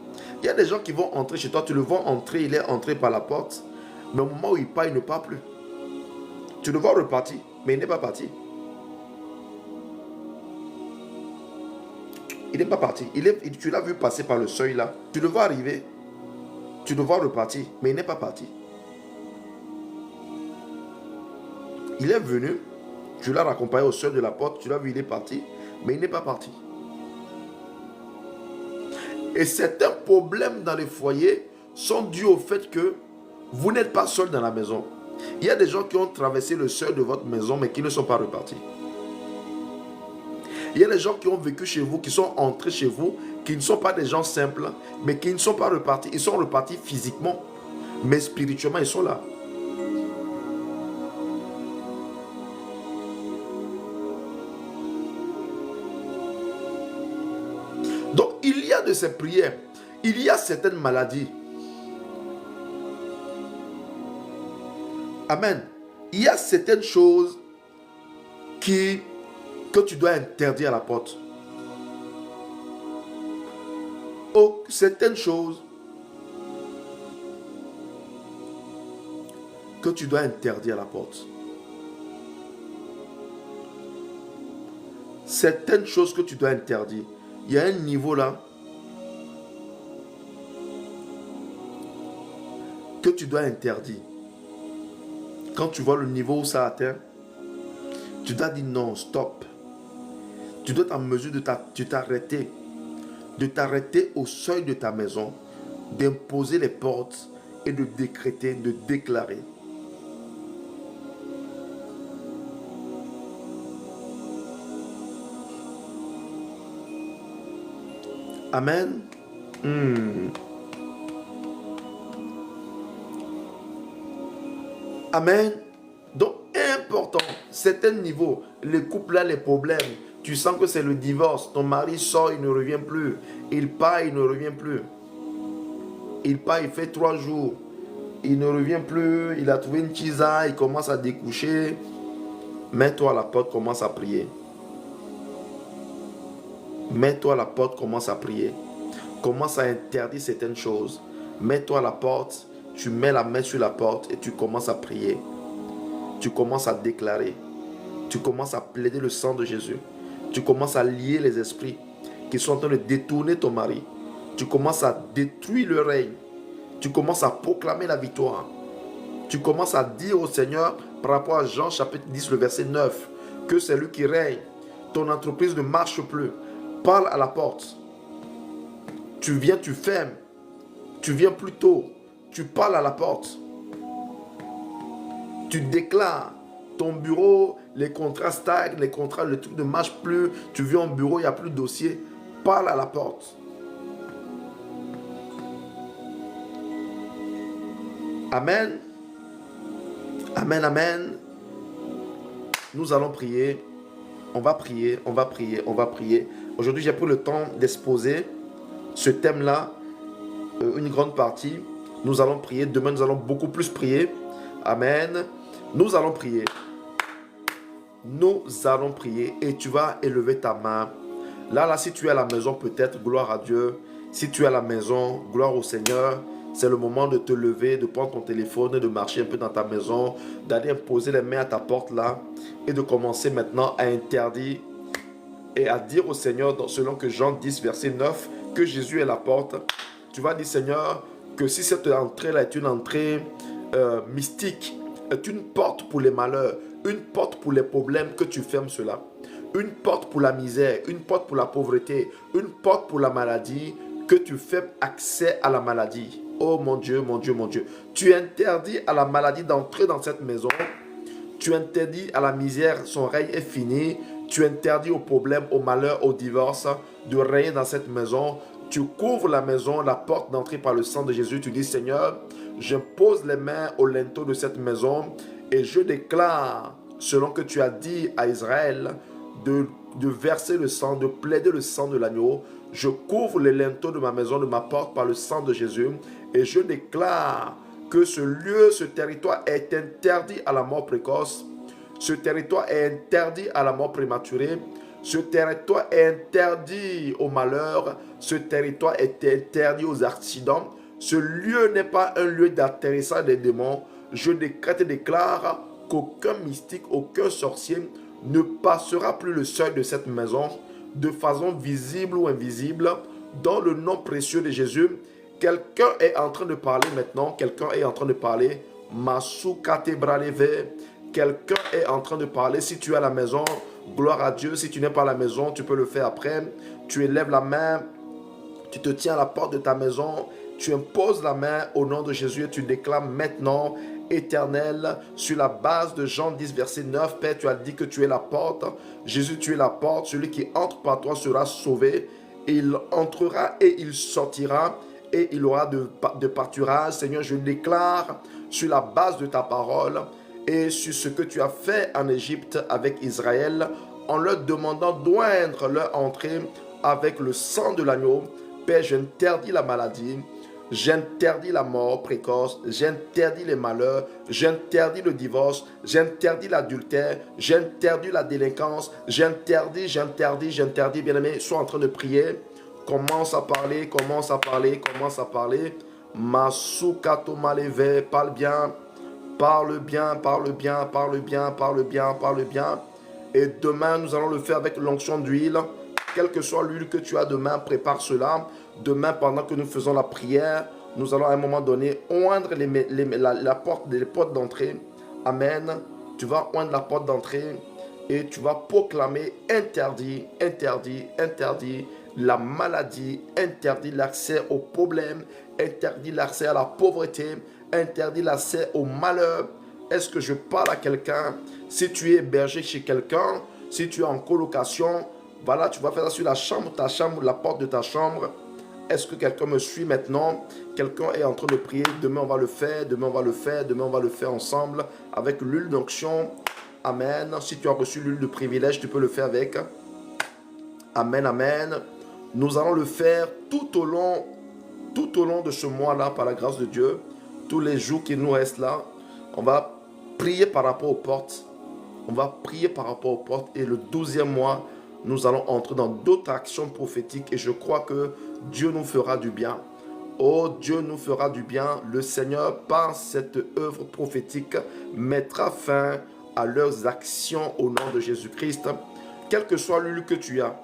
Il y a des gens qui vont entrer chez toi, tu le vois entrer, il est entré par la porte, mais au moment où il part, il ne part plus. Tu le vois repartir, mais il n'est pas parti. Il n'est pas parti. Tu l'as vu passer par le seuil là. Tu le vois arriver. Tu le vois repartir, mais il n'est pas parti. Il est venu, tu l'as raccompagné au seuil de la porte, tu l'as vu, il est parti, mais il n'est pas parti. Et certains problèmes dans les foyers sont dus au fait que vous n'êtes pas seul dans la maison. Il y a des gens qui ont traversé le seuil de votre maison, mais qui ne sont pas repartis. Il y a des gens qui ont vécu chez vous, qui sont entrés chez vous, qui ne sont pas des gens simples, mais qui ne sont pas repartis. Ils sont repartis physiquement, mais spirituellement, ils sont là. Donc, il y a de ces prières, il y a certaines maladies. Amen. Il y a certaines choses que tu dois interdire à la porte. Oh, certaines choses que tu dois interdire à la porte. Certaines choses que tu dois interdire. Il y a un niveau là que tu dois interdire. Quand tu vois le niveau où ça atteint, tu dois dire non, stop. Tu dois être en mesure de t'arrêter au seuil de ta maison, d'imposer les portes et de décréter, de déclarer. Amen. Amen. Donc, important, certains niveaux, les couples là, les problèmes, tu sens que c'est le divorce, ton mari sort, il ne revient plus, il part, il ne revient plus. Il part, il fait 3 jours, il ne revient plus, il a trouvé une chisa, il commence à découcher. Mets-toi à la porte, commence à prier. Mets-toi à la porte, commence à prier. Commence à interdire certaines choses. Mets-toi à la porte, tu mets la main sur la porte et tu commences à prier. Tu commences à déclarer. Tu commences à plaider le sang de Jésus. Tu commences à lier les esprits qui sont en train de détourner ton mari. Tu commences à détruire le règne. Tu commences à proclamer la victoire. Tu commences à dire au Seigneur, par rapport à Jean chapitre 10, le verset 9, que c'est lui qui règne. Ton entreprise ne marche plus. Parle à la porte. Tu viens, tu fermes. Tu viens plus tôt. tu parles à la porte. Tu déclares ton bureau, les contrats stagnent, les contrats, le truc ne marche plus. Tu viens au bureau, il n'y a plus de dossier. Parle à la porte. Amen. Amen, amen. Nous allons prier. On va prier, on va prier, on va prier. Aujourd'hui, j'ai pris le temps d'exposer ce thème-là, une grande partie. Nous allons prier. Demain, nous allons beaucoup plus prier. Amen. Nous allons prier. Nous allons prier et tu vas élever ta main. Là, si tu es à la maison, peut-être, gloire à Dieu. Si tu es à la maison, gloire au Seigneur. C'est le moment de te lever, de prendre ton téléphone, de marcher un peu dans ta maison, d'aller poser les mains à ta porte là et de commencer maintenant à interdire et à dire au Seigneur, selon que Jean 10, verset 9, que Jésus est la porte. Tu vas dire, Seigneur, que si cette entrée-là est une entrée mystique, est une porte pour les malheurs, une porte pour les problèmes, que tu fermes cela. Une porte pour la misère, une porte pour la pauvreté, une porte pour la maladie, que tu fermes accès à la maladie. Oh mon Dieu, mon Dieu, mon Dieu. Tu interdis à la maladie d'entrer dans cette maison. Tu interdis à la misère, son règne est fini. Tu interdis aux problèmes, au malheur, au divorce de régner dans cette maison. Tu couvres la maison, la porte d'entrée par le sang de Jésus. Tu dis, Seigneur, je pose les mains au linteau de cette maison et je déclare, selon que tu as dit à Israël, de verser le sang, de plaider le sang de l'agneau. Je couvre les linteaux de ma maison, de ma porte par le sang de Jésus et je déclare que ce lieu, ce territoire est interdit à la mort précoce. Ce territoire est interdit à la mort prématurée. Ce territoire est interdit au malheur. Ce territoire est interdit aux accidents. Ce lieu n'est pas un lieu d'atterrissage des démons. Je décrète et déclare qu'aucun mystique, aucun sorcier ne passera plus le seuil de cette maison de façon visible ou invisible. Dans le nom précieux de Jésus, quelqu'un est en train de parler maintenant. Quelqu'un est en train de parler. Masukate braleve. Quelqu'un est en train de parler. Si tu es à la maison, gloire à Dieu. Si tu n'es pas à la maison, tu peux le faire après. Tu élèves la main. Tu te tiens à la porte de ta maison. Tu imposes la main au nom de Jésus et tu déclames maintenant, Éternel, sur la base de Jean 10, verset 9, Père, tu as dit que tu es la porte. Jésus, tu es la porte. Celui qui entre par toi sera sauvé. Il entrera et il sortira et il aura de pâturage. Seigneur, je déclare sur la base de ta parole et sur ce que tu as fait en Égypte avec Israël, en leur demandant d'oindre leur entrée avec le sang de l'agneau. Père, j'interdis la maladie. J'interdis la mort précoce, j'interdis les malheurs, j'interdis le divorce, j'interdis l'adultère, j'interdis la délinquance, j'interdis, bien-aimé, sois en train de prier, commence à parler, commence à parler, commence à parler. Masukato maleve, parle bien, parle bien, parle bien, parle bien, parle bien, parle bien. Et demain, nous allons le faire avec l'onction d'huile. Quelle que soit l'huile que tu as demain, prépare cela. Demain, pendant que nous faisons la prière, nous allons à un moment donné oindre les portes d'entrée. Amen. Tu vas oindre la porte d'entrée et tu vas proclamer interdit, interdit, interdit la maladie, interdit l'accès aux problèmes, interdit l'accès à la pauvreté, interdit l'accès au malheur. Est-ce que je parle à quelqu'un? Si tu es hébergé chez quelqu'un, si tu es en colocation, voilà, tu vas faire ça sur la chambre, ta chambre, la porte de ta chambre. Est-ce que quelqu'un me suit maintenant? Quelqu'un est en train de prier. Demain, on va le faire. Demain, on va le faire. Demain, on va le faire ensemble avec l'huile d'onction. Amen. Si tu as reçu l'huile de privilège, tu peux le faire avec. Amen, amen. Nous allons le faire tout au long de ce mois-là, par la grâce de Dieu. Tous les jours qui nous restent là, on va prier par rapport aux portes. On va prier par rapport aux portes. Et le 12e mois, nous allons entrer dans d'autres actions prophétiques et je crois que Dieu nous fera du bien. Oh, Dieu nous fera du bien. Le Seigneur, par cette œuvre prophétique, mettra fin à leurs actions au nom de Jésus-Christ. Quelle que soit l'huile que tu as,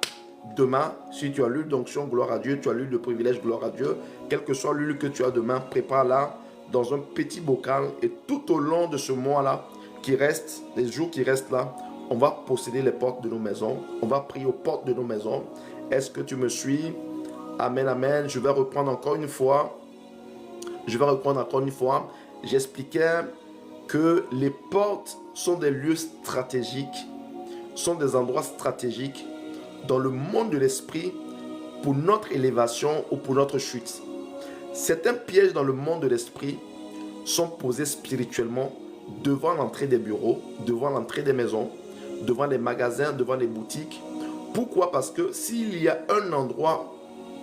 demain, si tu as l'huile d'onction, gloire à Dieu, tu as l'huile de privilège, gloire à Dieu. Quelle que soit l'huile que tu as demain, prépare-la dans un petit bocal et tout au long de ce mois-là qui reste, les jours qui restent là, on va posséder les portes de nos maisons. On va prier aux portes de nos maisons. Est-ce que tu me suis? Amen, amen. Je vais reprendre encore une fois. je vais reprendre encore une fois, j'expliquais que les portes sont des lieux stratégiques, sont des endroits stratégiques dans le monde de l'esprit pour notre élévation ou pour notre chute. Certains pièges dans le monde de l'esprit sont posés spirituellement devant l'entrée des bureaux, devant l'entrée des maisons, devant les magasins, devant les boutiques. Pourquoi? Parce que s'il y a un endroit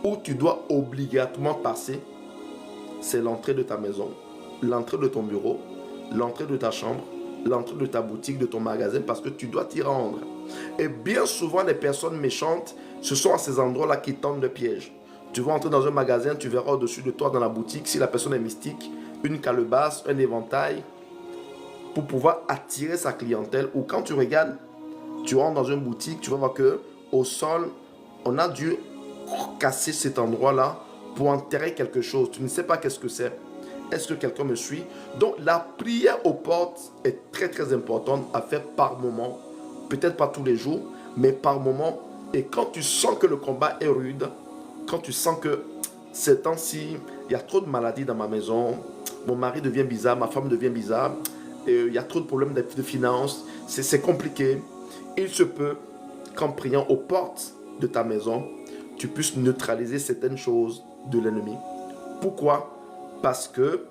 où tu dois obligatoirement passer, c'est l'entrée de ta maison, l'entrée de ton bureau, l'entrée de ta chambre, l'entrée de ta boutique, de ton magasin, parce que tu dois t'y rendre. Et bien souvent, les personnes méchantes, ce sont à ces endroits-là qui tendent le piège. Tu vas entrer dans un magasin, tu verras au-dessus de toi dans la boutique, si la personne est mystique, une calebasse, un éventail, pour pouvoir attirer sa clientèle. Ou quand tu regardes, tu rentres dans une boutique, tu vas voir que au sol, on a dû casser cet endroit-là pour enterrer quelque chose. Tu ne sais pas qu'est-ce que c'est. Est-ce que quelqu'un me suit? Donc la prière aux portes est très très importante à faire par moment. Peut-être pas tous les jours, mais par moment. Et quand tu sens que le combat est rude, quand tu sens que ces temps-ci, il y a trop de maladies dans ma maison, mon mari devient bizarre, ma femme devient bizarre, et il y a trop de problèmes de finances, c'est compliqué. Il se peut qu'en priant aux portes de ta maison, tu puisses neutraliser certaines choses de l'ennemi. Pourquoi? Parce que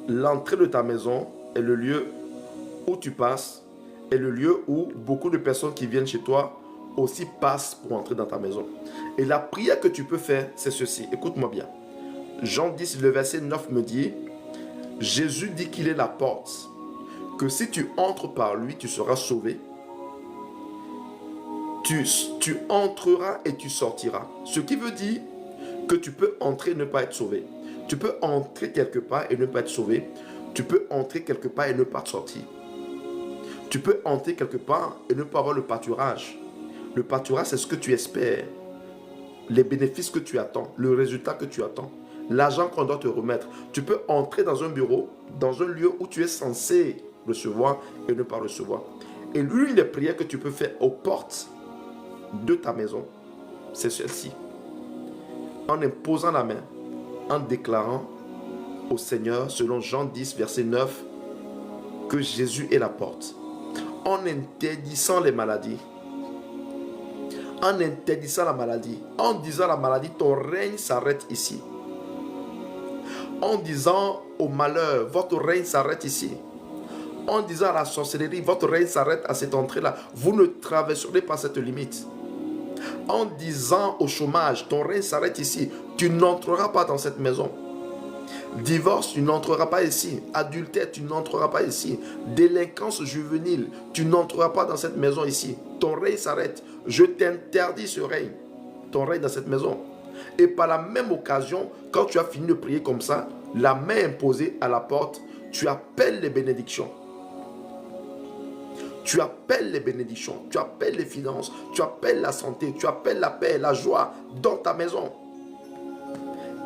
l'entrée de ta maison est le lieu où tu passes, est le lieu où beaucoup de personnes qui viennent chez toi aussi passent pour entrer dans ta maison. Et la prière que tu peux faire, c'est ceci. Écoute-moi bien. Jean 10, le verset 9 me dit, Jésus dit qu'il est la porte, que si tu entres par lui, tu seras sauvé. Tu entreras et tu sortiras. Ce qui veut dire que tu peux entrer et ne pas être sauvé. Tu peux entrer quelque part et ne pas être sauvé. Tu peux entrer quelque part et ne pas sortir. Tu peux entrer quelque part et ne pas avoir le pâturage. Le pâturage, c'est ce que tu espères. Les bénéfices que tu attends, le résultat que tu attends, l'argent qu'on doit te remettre. Tu peux entrer dans un bureau, dans un lieu où tu es censé recevoir et ne pas recevoir. Et l'une des prières que tu peux faire aux portes de ta maison, c'est celle-ci. En imposant la main, en déclarant au Seigneur, selon Jean 10, verset 9, que Jésus est la porte. En interdisant les maladies, en interdisant la maladie, en disant à la maladie, ton règne s'arrête ici. En disant au malheur, votre règne s'arrête ici. En disant à la sorcellerie, votre règne s'arrête à cette entrée-là. Vous ne traverserez pas cette limite. En disant au chômage, ton règne s'arrête ici. Tu n'entreras pas dans cette maison. Divorce, tu n'entreras pas ici. Adultère, tu n'entreras pas ici. Délinquance juvénile, tu n'entreras pas dans cette maison ici. Ton règne s'arrête. Je t'interdis ce règne. Ton règne dans cette maison. Et par la même occasion, quand tu as fini de prier comme ça, la main imposée à la porte, tu appelles les bénédictions. Tu appelles les bénédictions, tu appelles les finances, tu appelles la santé, tu appelles la paix, la joie dans ta maison.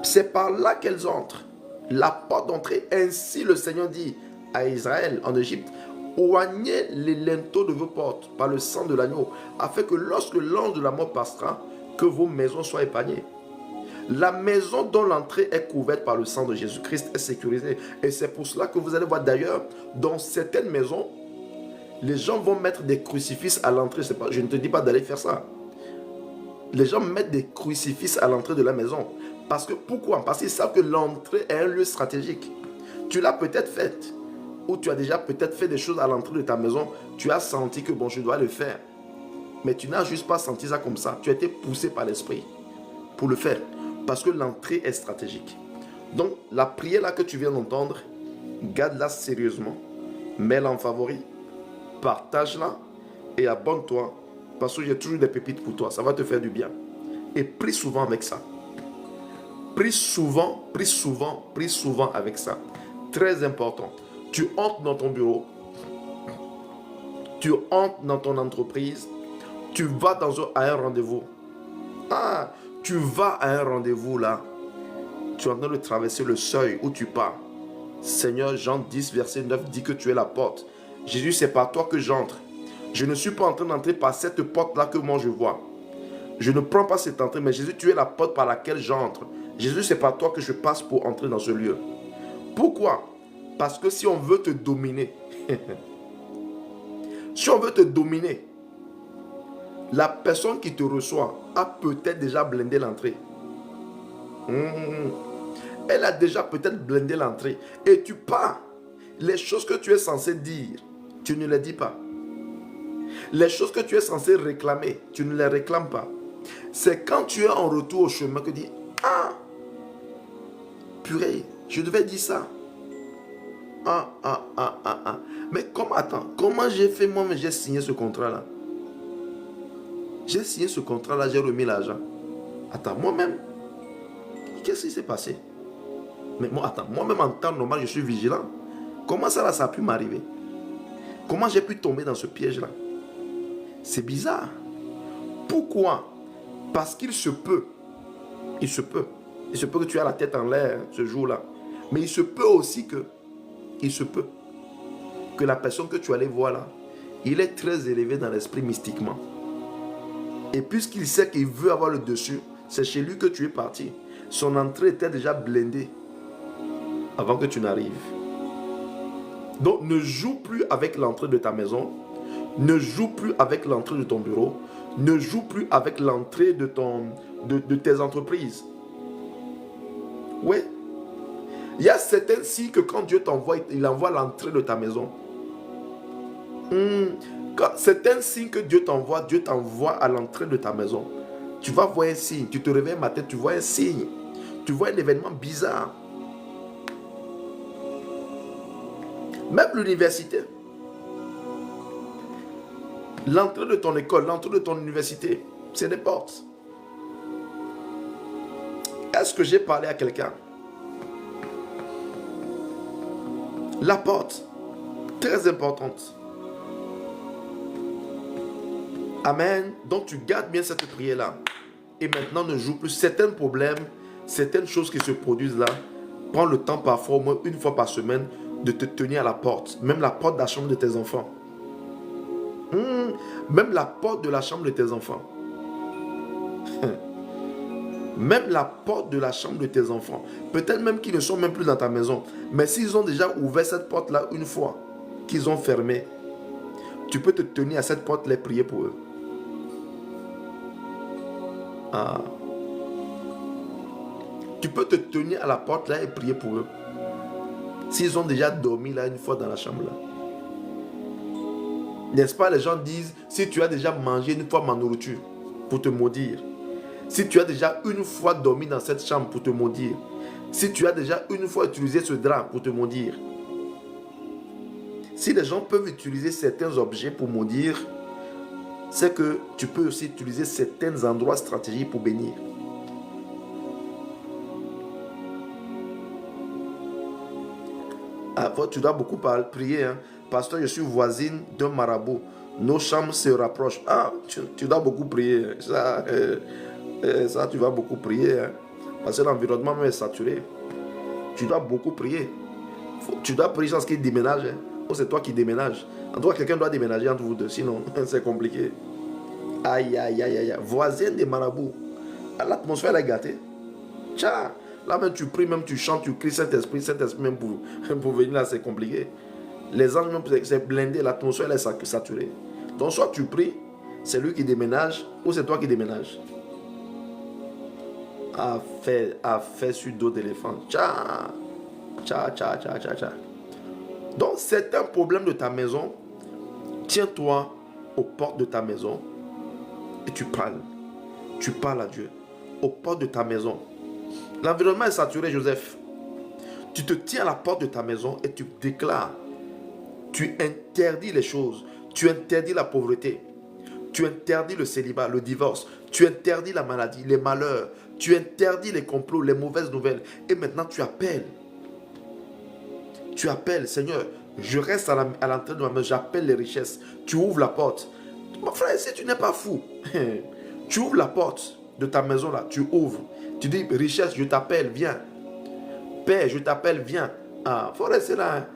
C'est par là qu'elles entrent. La porte d'entrée. Ainsi le Seigneur dit à Israël en Égypte, oignez les linteaux de vos portes par le sang de l'agneau, afin que lorsque l'ange de la mort passera, que vos maisons soient épargnées. La maison dont l'entrée est couverte par le sang de Jésus-Christ est sécurisée. Et c'est pour cela que vous allez voir d'ailleurs, dans certaines maisons, les gens vont mettre des crucifix à l'entrée. Je ne te dis pas d'aller faire ça. Les gens mettent des crucifix à l'entrée de la maison. Parce que, pourquoi? Parce qu'ils savent que l'entrée est un lieu stratégique. Tu l'as peut-être faite. Ou tu as déjà peut-être fait des choses à l'entrée de ta maison. Tu as senti que bon, je dois le faire. Mais tu n'as juste pas senti ça comme ça. Tu as été poussé par l'esprit pour le faire. Parce que l'entrée est stratégique. Donc, la prière là que tu viens d'entendre, garde-la sérieusement. Mets-la en favori. Partage-la et abonne-toi. Parce que j'ai toujours des pépites pour toi. Ça va te faire du bien. Et prie souvent avec ça. Prie souvent, prie souvent, prie souvent avec ça. Très important. Tu entres dans ton bureau. Tu entres dans ton entreprise. Tu vas à un rendez-vous. Ah, tu vas à un rendez-vous là. Tu es en train de traverser le seuil où tu pars. Seigneur, Jean 10, verset 9 dit que tu es la porte. Jésus, c'est par toi que j'entre. Je ne suis pas en train d'entrer par cette porte-là que moi je vois. Je ne prends pas cette entrée, mais Jésus, tu es la porte par laquelle j'entre. Jésus, c'est par toi que je passe pour entrer dans ce lieu. Pourquoi? Parce que si on veut te dominer, si on veut te dominer, la personne qui te reçoit a peut-être déjà blindé l'entrée. Elle a déjà peut-être blindé l'entrée. Et tu pars. Les choses que tu es censé dire, tu ne les dis pas. Les choses que tu es censé réclamer, tu ne les réclames pas. C'est quand tu es en retour au chemin que tu dis, ah, purée, je devais dire ça. Mais comment j'ai fait moi, mais j'ai signé ce contrat-là. J'ai signé ce contrat-là, j'ai remis l'argent. Attends, moi-même, qu'est-ce qui s'est passé? Mais moi-même en temps normal, je suis vigilant. Comment ça a pu m'arriver? Comment j'ai pu tomber dans ce piège-là? C'est bizarre. Pourquoi? Parce qu'il se peut. Il se peut que tu aies la tête en l'air ce jour-là. Mais il se peut aussi que la personne que tu allais voir là, il est très élevé dans l'esprit mystiquement. Et puisqu'il sait qu'il veut avoir le dessus, c'est chez lui que tu es parti. Son entrée était déjà blindée avant que tu n'arrives. Donc ne joue plus avec l'entrée de ta maison. Ne joue plus avec l'entrée de ton bureau. Ne joue plus avec l'entrée de tes entreprises. Oui. Il y a certains signes que quand Dieu t'envoie, il envoie l'entrée de ta maison. Certains signes que Dieu t'envoie à l'entrée de ta maison. Tu vas voir un signe. Tu te réveilles matin, tu vois un signe. Tu vois un événement bizarre. Même l'université. L'entrée de ton école, l'entrée de ton université, c'est des portes. Est-ce que j'ai parlé à quelqu'un? La porte, très importante. Amen. Donc tu gardes bien cette prière-là. Et maintenant ne joue plus. Certains problèmes, certaines choses qui se produisent là, prends le temps parfois, au moins une fois par semaine, de te tenir à la porte. Même la porte de la chambre de tes enfants. Même la porte de la chambre de tes enfants. Même la porte de la chambre de tes enfants. Peut-être même qu'ils ne sont même plus dans ta maison. Mais s'ils ont déjà ouvert cette porte-là une fois, qu'ils ont fermé, tu peux te tenir à cette porte-là et prier pour eux. Tu peux te tenir à la porte-là et prier pour eux. S'ils ont déjà dormi là une fois dans la chambre là. N'est-ce pas, les gens disent, si tu as déjà mangé une fois ma nourriture, pour te maudire. Si tu as déjà une fois dormi dans cette chambre, pour te maudire. Si tu as déjà une fois utilisé ce drap, pour te maudire. Si les gens peuvent utiliser certains objets pour maudire, c'est que tu peux aussi utiliser certains endroits stratégiques pour bénir. Tu dois beaucoup prier. Pasteur, je suis voisine d'un marabout. Nos chambres se rapprochent. Tu dois beaucoup prier. Ça, tu vas beaucoup prier. Parce que l'environnement même est saturé. Tu dois beaucoup prier. Tu dois prier sans qu'il déménage. Ou c'est toi qui déménages. En tout cas, quelqu'un doit déménager entre vous deux. Sinon, c'est compliqué. Aïe. Voisine des marabouts. L'atmosphère est gâtée. Tcha. Là même tu pries, même tu chantes, tu cries Saint-Esprit même pour venir là, c'est compliqué. Les anges, c'est blindé, l'atmosphère est saturée. Donc soit tu pries, c'est lui qui déménage, ou c'est toi qui déménages. Affaire sur dos d'éléphant. Tcha. Donc c'est un problème de ta maison. Tiens-toi aux portes de ta maison et tu parles. Tu parles à Dieu. Aux portes de ta maison. L'environnement est saturé, Joseph. Tu te tiens à la porte de ta maison et tu déclares. Tu interdis les choses. Tu interdis la pauvreté. Tu interdis le célibat, le divorce. Tu interdis la maladie, les malheurs. Tu interdis les complots, les mauvaises nouvelles. Et maintenant tu appelles. Tu appelles, Seigneur, je reste à l'entrée de ma maison, j'appelle les richesses. Tu ouvres la porte. Mon frère, si tu n'es pas fou, tu ouvres la porte de ta maison là, tu ouvres. Tu dis, richesse, je t'appelle, viens. Père, je t'appelle, viens. Faut rester là.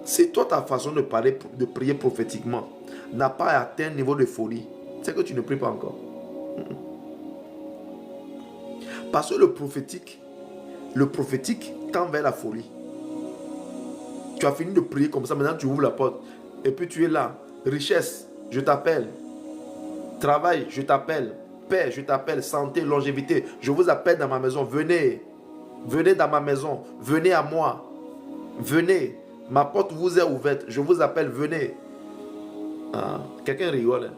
Si toi, ta façon de parler, de prier prophétiquement n'a pas atteint un niveau de folie, c'est que tu ne pries pas encore. Parce que le prophétique tends vers la folie. Tu as fini de prier comme ça, maintenant tu ouvres la porte. Et puis tu es là. Richesse, je t'appelle. Travail, je t'appelle. Paix, je t'appelle. Santé, longévité, je vous appelle dans ma maison. Venez. Venez dans ma maison. Venez à moi. Venez. Ma porte vous est ouverte. Je vous appelle. Venez. Ah, quelqu'un rigole.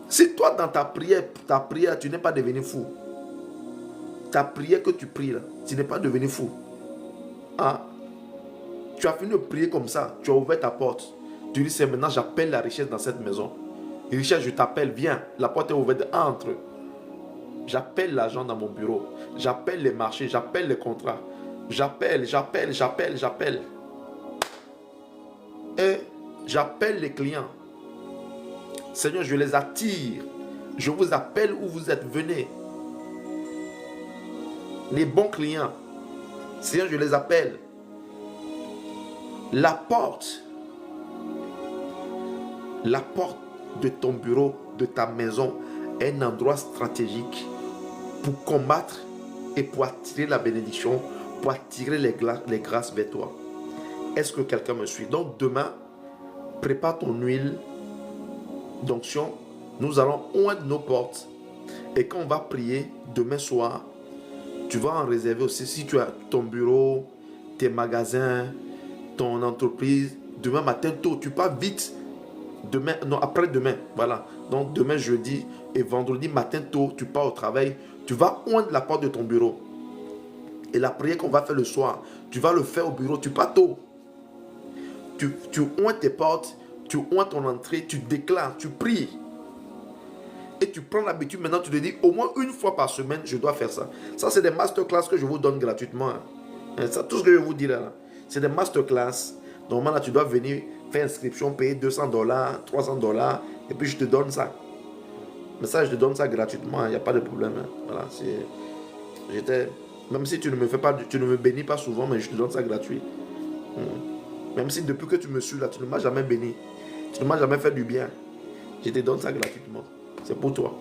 Si toi, dans ta prière, tu n'es pas devenu fou. Ta prière que tu pries, là, tu n'es pas devenu fou. Ah, tu as fini de prier comme ça. Tu as ouvert ta porte. Tu dis, c'est maintenant, j'appelle la richesse dans cette maison. Richesse, je t'appelle, viens. La porte est ouverte, entre. J'appelle l'argent dans mon bureau. J'appelle les marchés, j'appelle les contrats. J'appelle. Et j'appelle les clients. Seigneur, je les attire. Je vous appelle où vous êtes. Venez. Les bons clients. Seigneur, je les appelle. La porte de ton bureau, de ta maison, est un endroit stratégique pour combattre et pour attirer la bénédiction, pour attirer les grâces vers toi. Est-ce que quelqu'un me suit? Donc demain, prépare ton huile d'onction. Nous allons oindre nos portes. Et quand on va prier demain soir, tu vas en réserver aussi. Si tu as ton bureau, tes magasins, ton entreprise, demain matin tôt, tu pars vite. Demain, non, après-demain, voilà. Donc demain jeudi et vendredi matin tôt, tu pars au travail. Tu vas oindre la porte de ton bureau. Et la prière qu'on va faire le soir, tu vas le faire au bureau. Tu pars tôt. Tu oins tes portes, tu oins ton entrée, tu déclares, tu pries. Et tu prends l'habitude maintenant, tu te dis au moins une fois par semaine, je dois faire ça. Ça, c'est des masterclass que je vous donne gratuitement. Ça, tout ce que je vous dis là, c'est des masterclass. Normalement, là, tu dois venir faire inscription, payer $200, $300, et puis je te donne ça. Mais ça, je te donne ça gratuitement, il n'y a pas de problème. Voilà, même si tu ne me fais pas, tu ne me bénis pas souvent, mais je te donne ça gratuit. Même si depuis que tu me suis là, tu ne m'as jamais béni. Tu ne m'as jamais fait du bien. Je te donne ça gratuitement. C'est pour toi.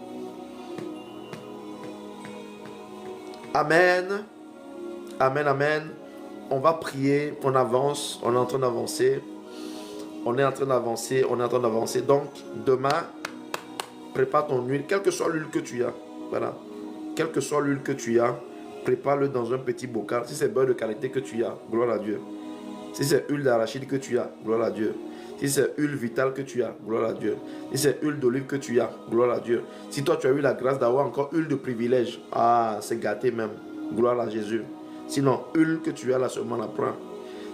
Amen. Amen, amen. On va prier, on avance, on est en train d'avancer. On est en train d'avancer. Donc, demain, prépare ton huile, quelle que soit l'huile que tu as. Voilà. Quelle que soit l'huile que tu as, prépare-le dans un petit bocal. Si c'est beurre de qualité que tu as, gloire à Dieu. Si c'est huile d'arachide que tu as, gloire à Dieu. Si c'est huile vitale que tu as, gloire à Dieu. Si c'est huile d'olive que tu as, gloire à Dieu. Si toi tu as eu la grâce d'avoir encore huile de privilège, ah, c'est gâté même, gloire à Jésus. Sinon, huile que tu as là seulement la prends.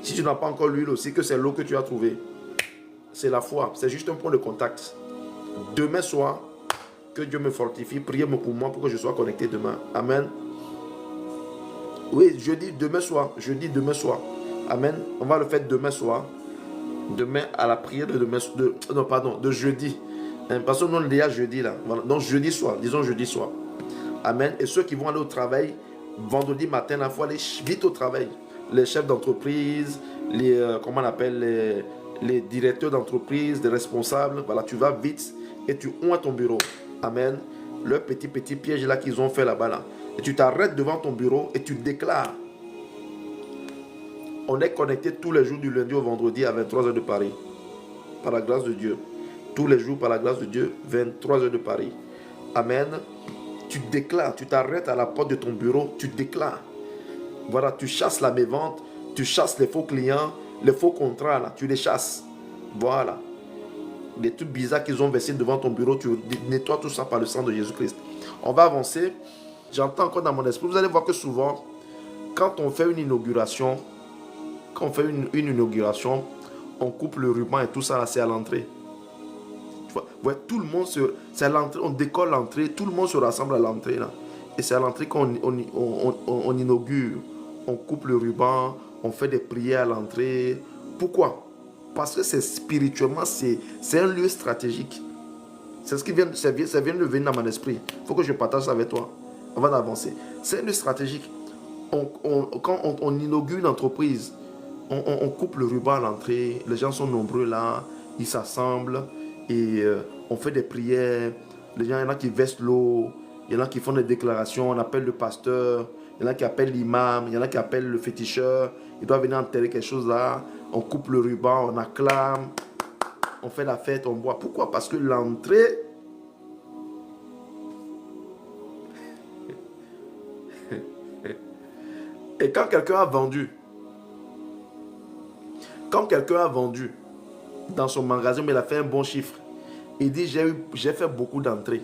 Si tu n'as pas encore l'huile aussi, que c'est l'eau que tu as trouvée, c'est la foi, c'est juste un point de contact. Demain soir, que Dieu me fortifie, priez pour moi pour que je sois connecté demain. Amen. Oui, jeudi, demain soir. Amen. On va le faire demain soir. Demain à la prière de jeudi. Parce que nous on est déjà jeudi là. Voilà. Donc jeudi soir, disons jeudi soir. Amen. Et ceux qui vont aller au travail, vendredi matin, il faut aller vite au travail. Les chefs d'entreprise, comment on appelle, les directeurs d'entreprise, les responsables. Voilà, tu vas vite et tu oins ton bureau. Amen. Le petit piège là qu'ils ont fait là-bas là. Et tu t'arrêtes devant ton bureau et tu déclares. On est connecté tous les jours du lundi au vendredi à 23h de Paris. Par la grâce de Dieu. Tous les jours par la grâce de Dieu, 23h de Paris. Amen. Tu déclares, tu t'arrêtes à la porte de ton bureau, tu déclares. Voilà, tu chasses la mévente, tu chasses les faux clients, les faux contrats, là, tu les chasses. Voilà. Les trucs bizarres qu'ils ont versés devant ton bureau, tu nettoies tout ça par le sang de Jésus-Christ. On va avancer. J'entends encore dans mon esprit. Vous allez voir que souvent, quand on fait une inauguration, on coupe le ruban et tout ça, là, c'est à l'entrée. Ouais, tout le monde c'est à l'entrée, on décolle l'entrée, tout le monde se rassemble à l'entrée là. Et c'est à l'entrée qu'on inaugure. On coupe le ruban, on fait des prières à l'entrée. Pourquoi? Parce que c'est spirituellement, c'est un lieu stratégique. C'est ce qui vient de venir dans mon esprit. Il faut que je partage ça avec toi avant d'avancer. C'est un lieu stratégique. Quand on inaugure une entreprise, on coupe le ruban à l'entrée. Les gens sont nombreux là, ils s'assemblent. Et on fait des prières. Il y en a qui versent l'eau. Il y en a qui font des déclarations. On appelle le pasteur. Il Il y en a qui appellent l'imam, il y en a qui appellent le féticheur. Il doit venir enterrer quelque chose là. On coupe le ruban, on acclame. On fait la fête, on boit. Pourquoi? Parce que l'entrée... Et quand quelqu'un a vendu dans son magasin, mais il a fait un bon chiffre, il dit, j'ai fait beaucoup d'entrées.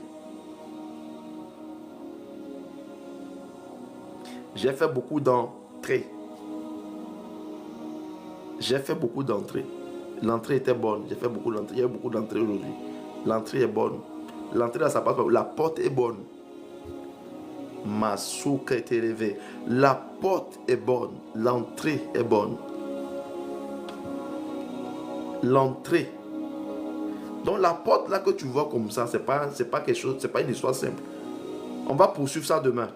J'ai fait beaucoup d'entrées. J'ai fait beaucoup d'entrées. L'entrée était bonne. J'ai fait beaucoup d'entrées. Il y a eu beaucoup d'entrées aujourd'hui. L'entrée est bonne. L'entrée là, ça passe pas. La porte est bonne. Ma souka est élevée. La porte est bonne. L'entrée est bonne. L'entrée. Donc la porte là que tu vois comme ça, c'est pas quelque chose, c'est pas une histoire simple. On va poursuivre ça demain.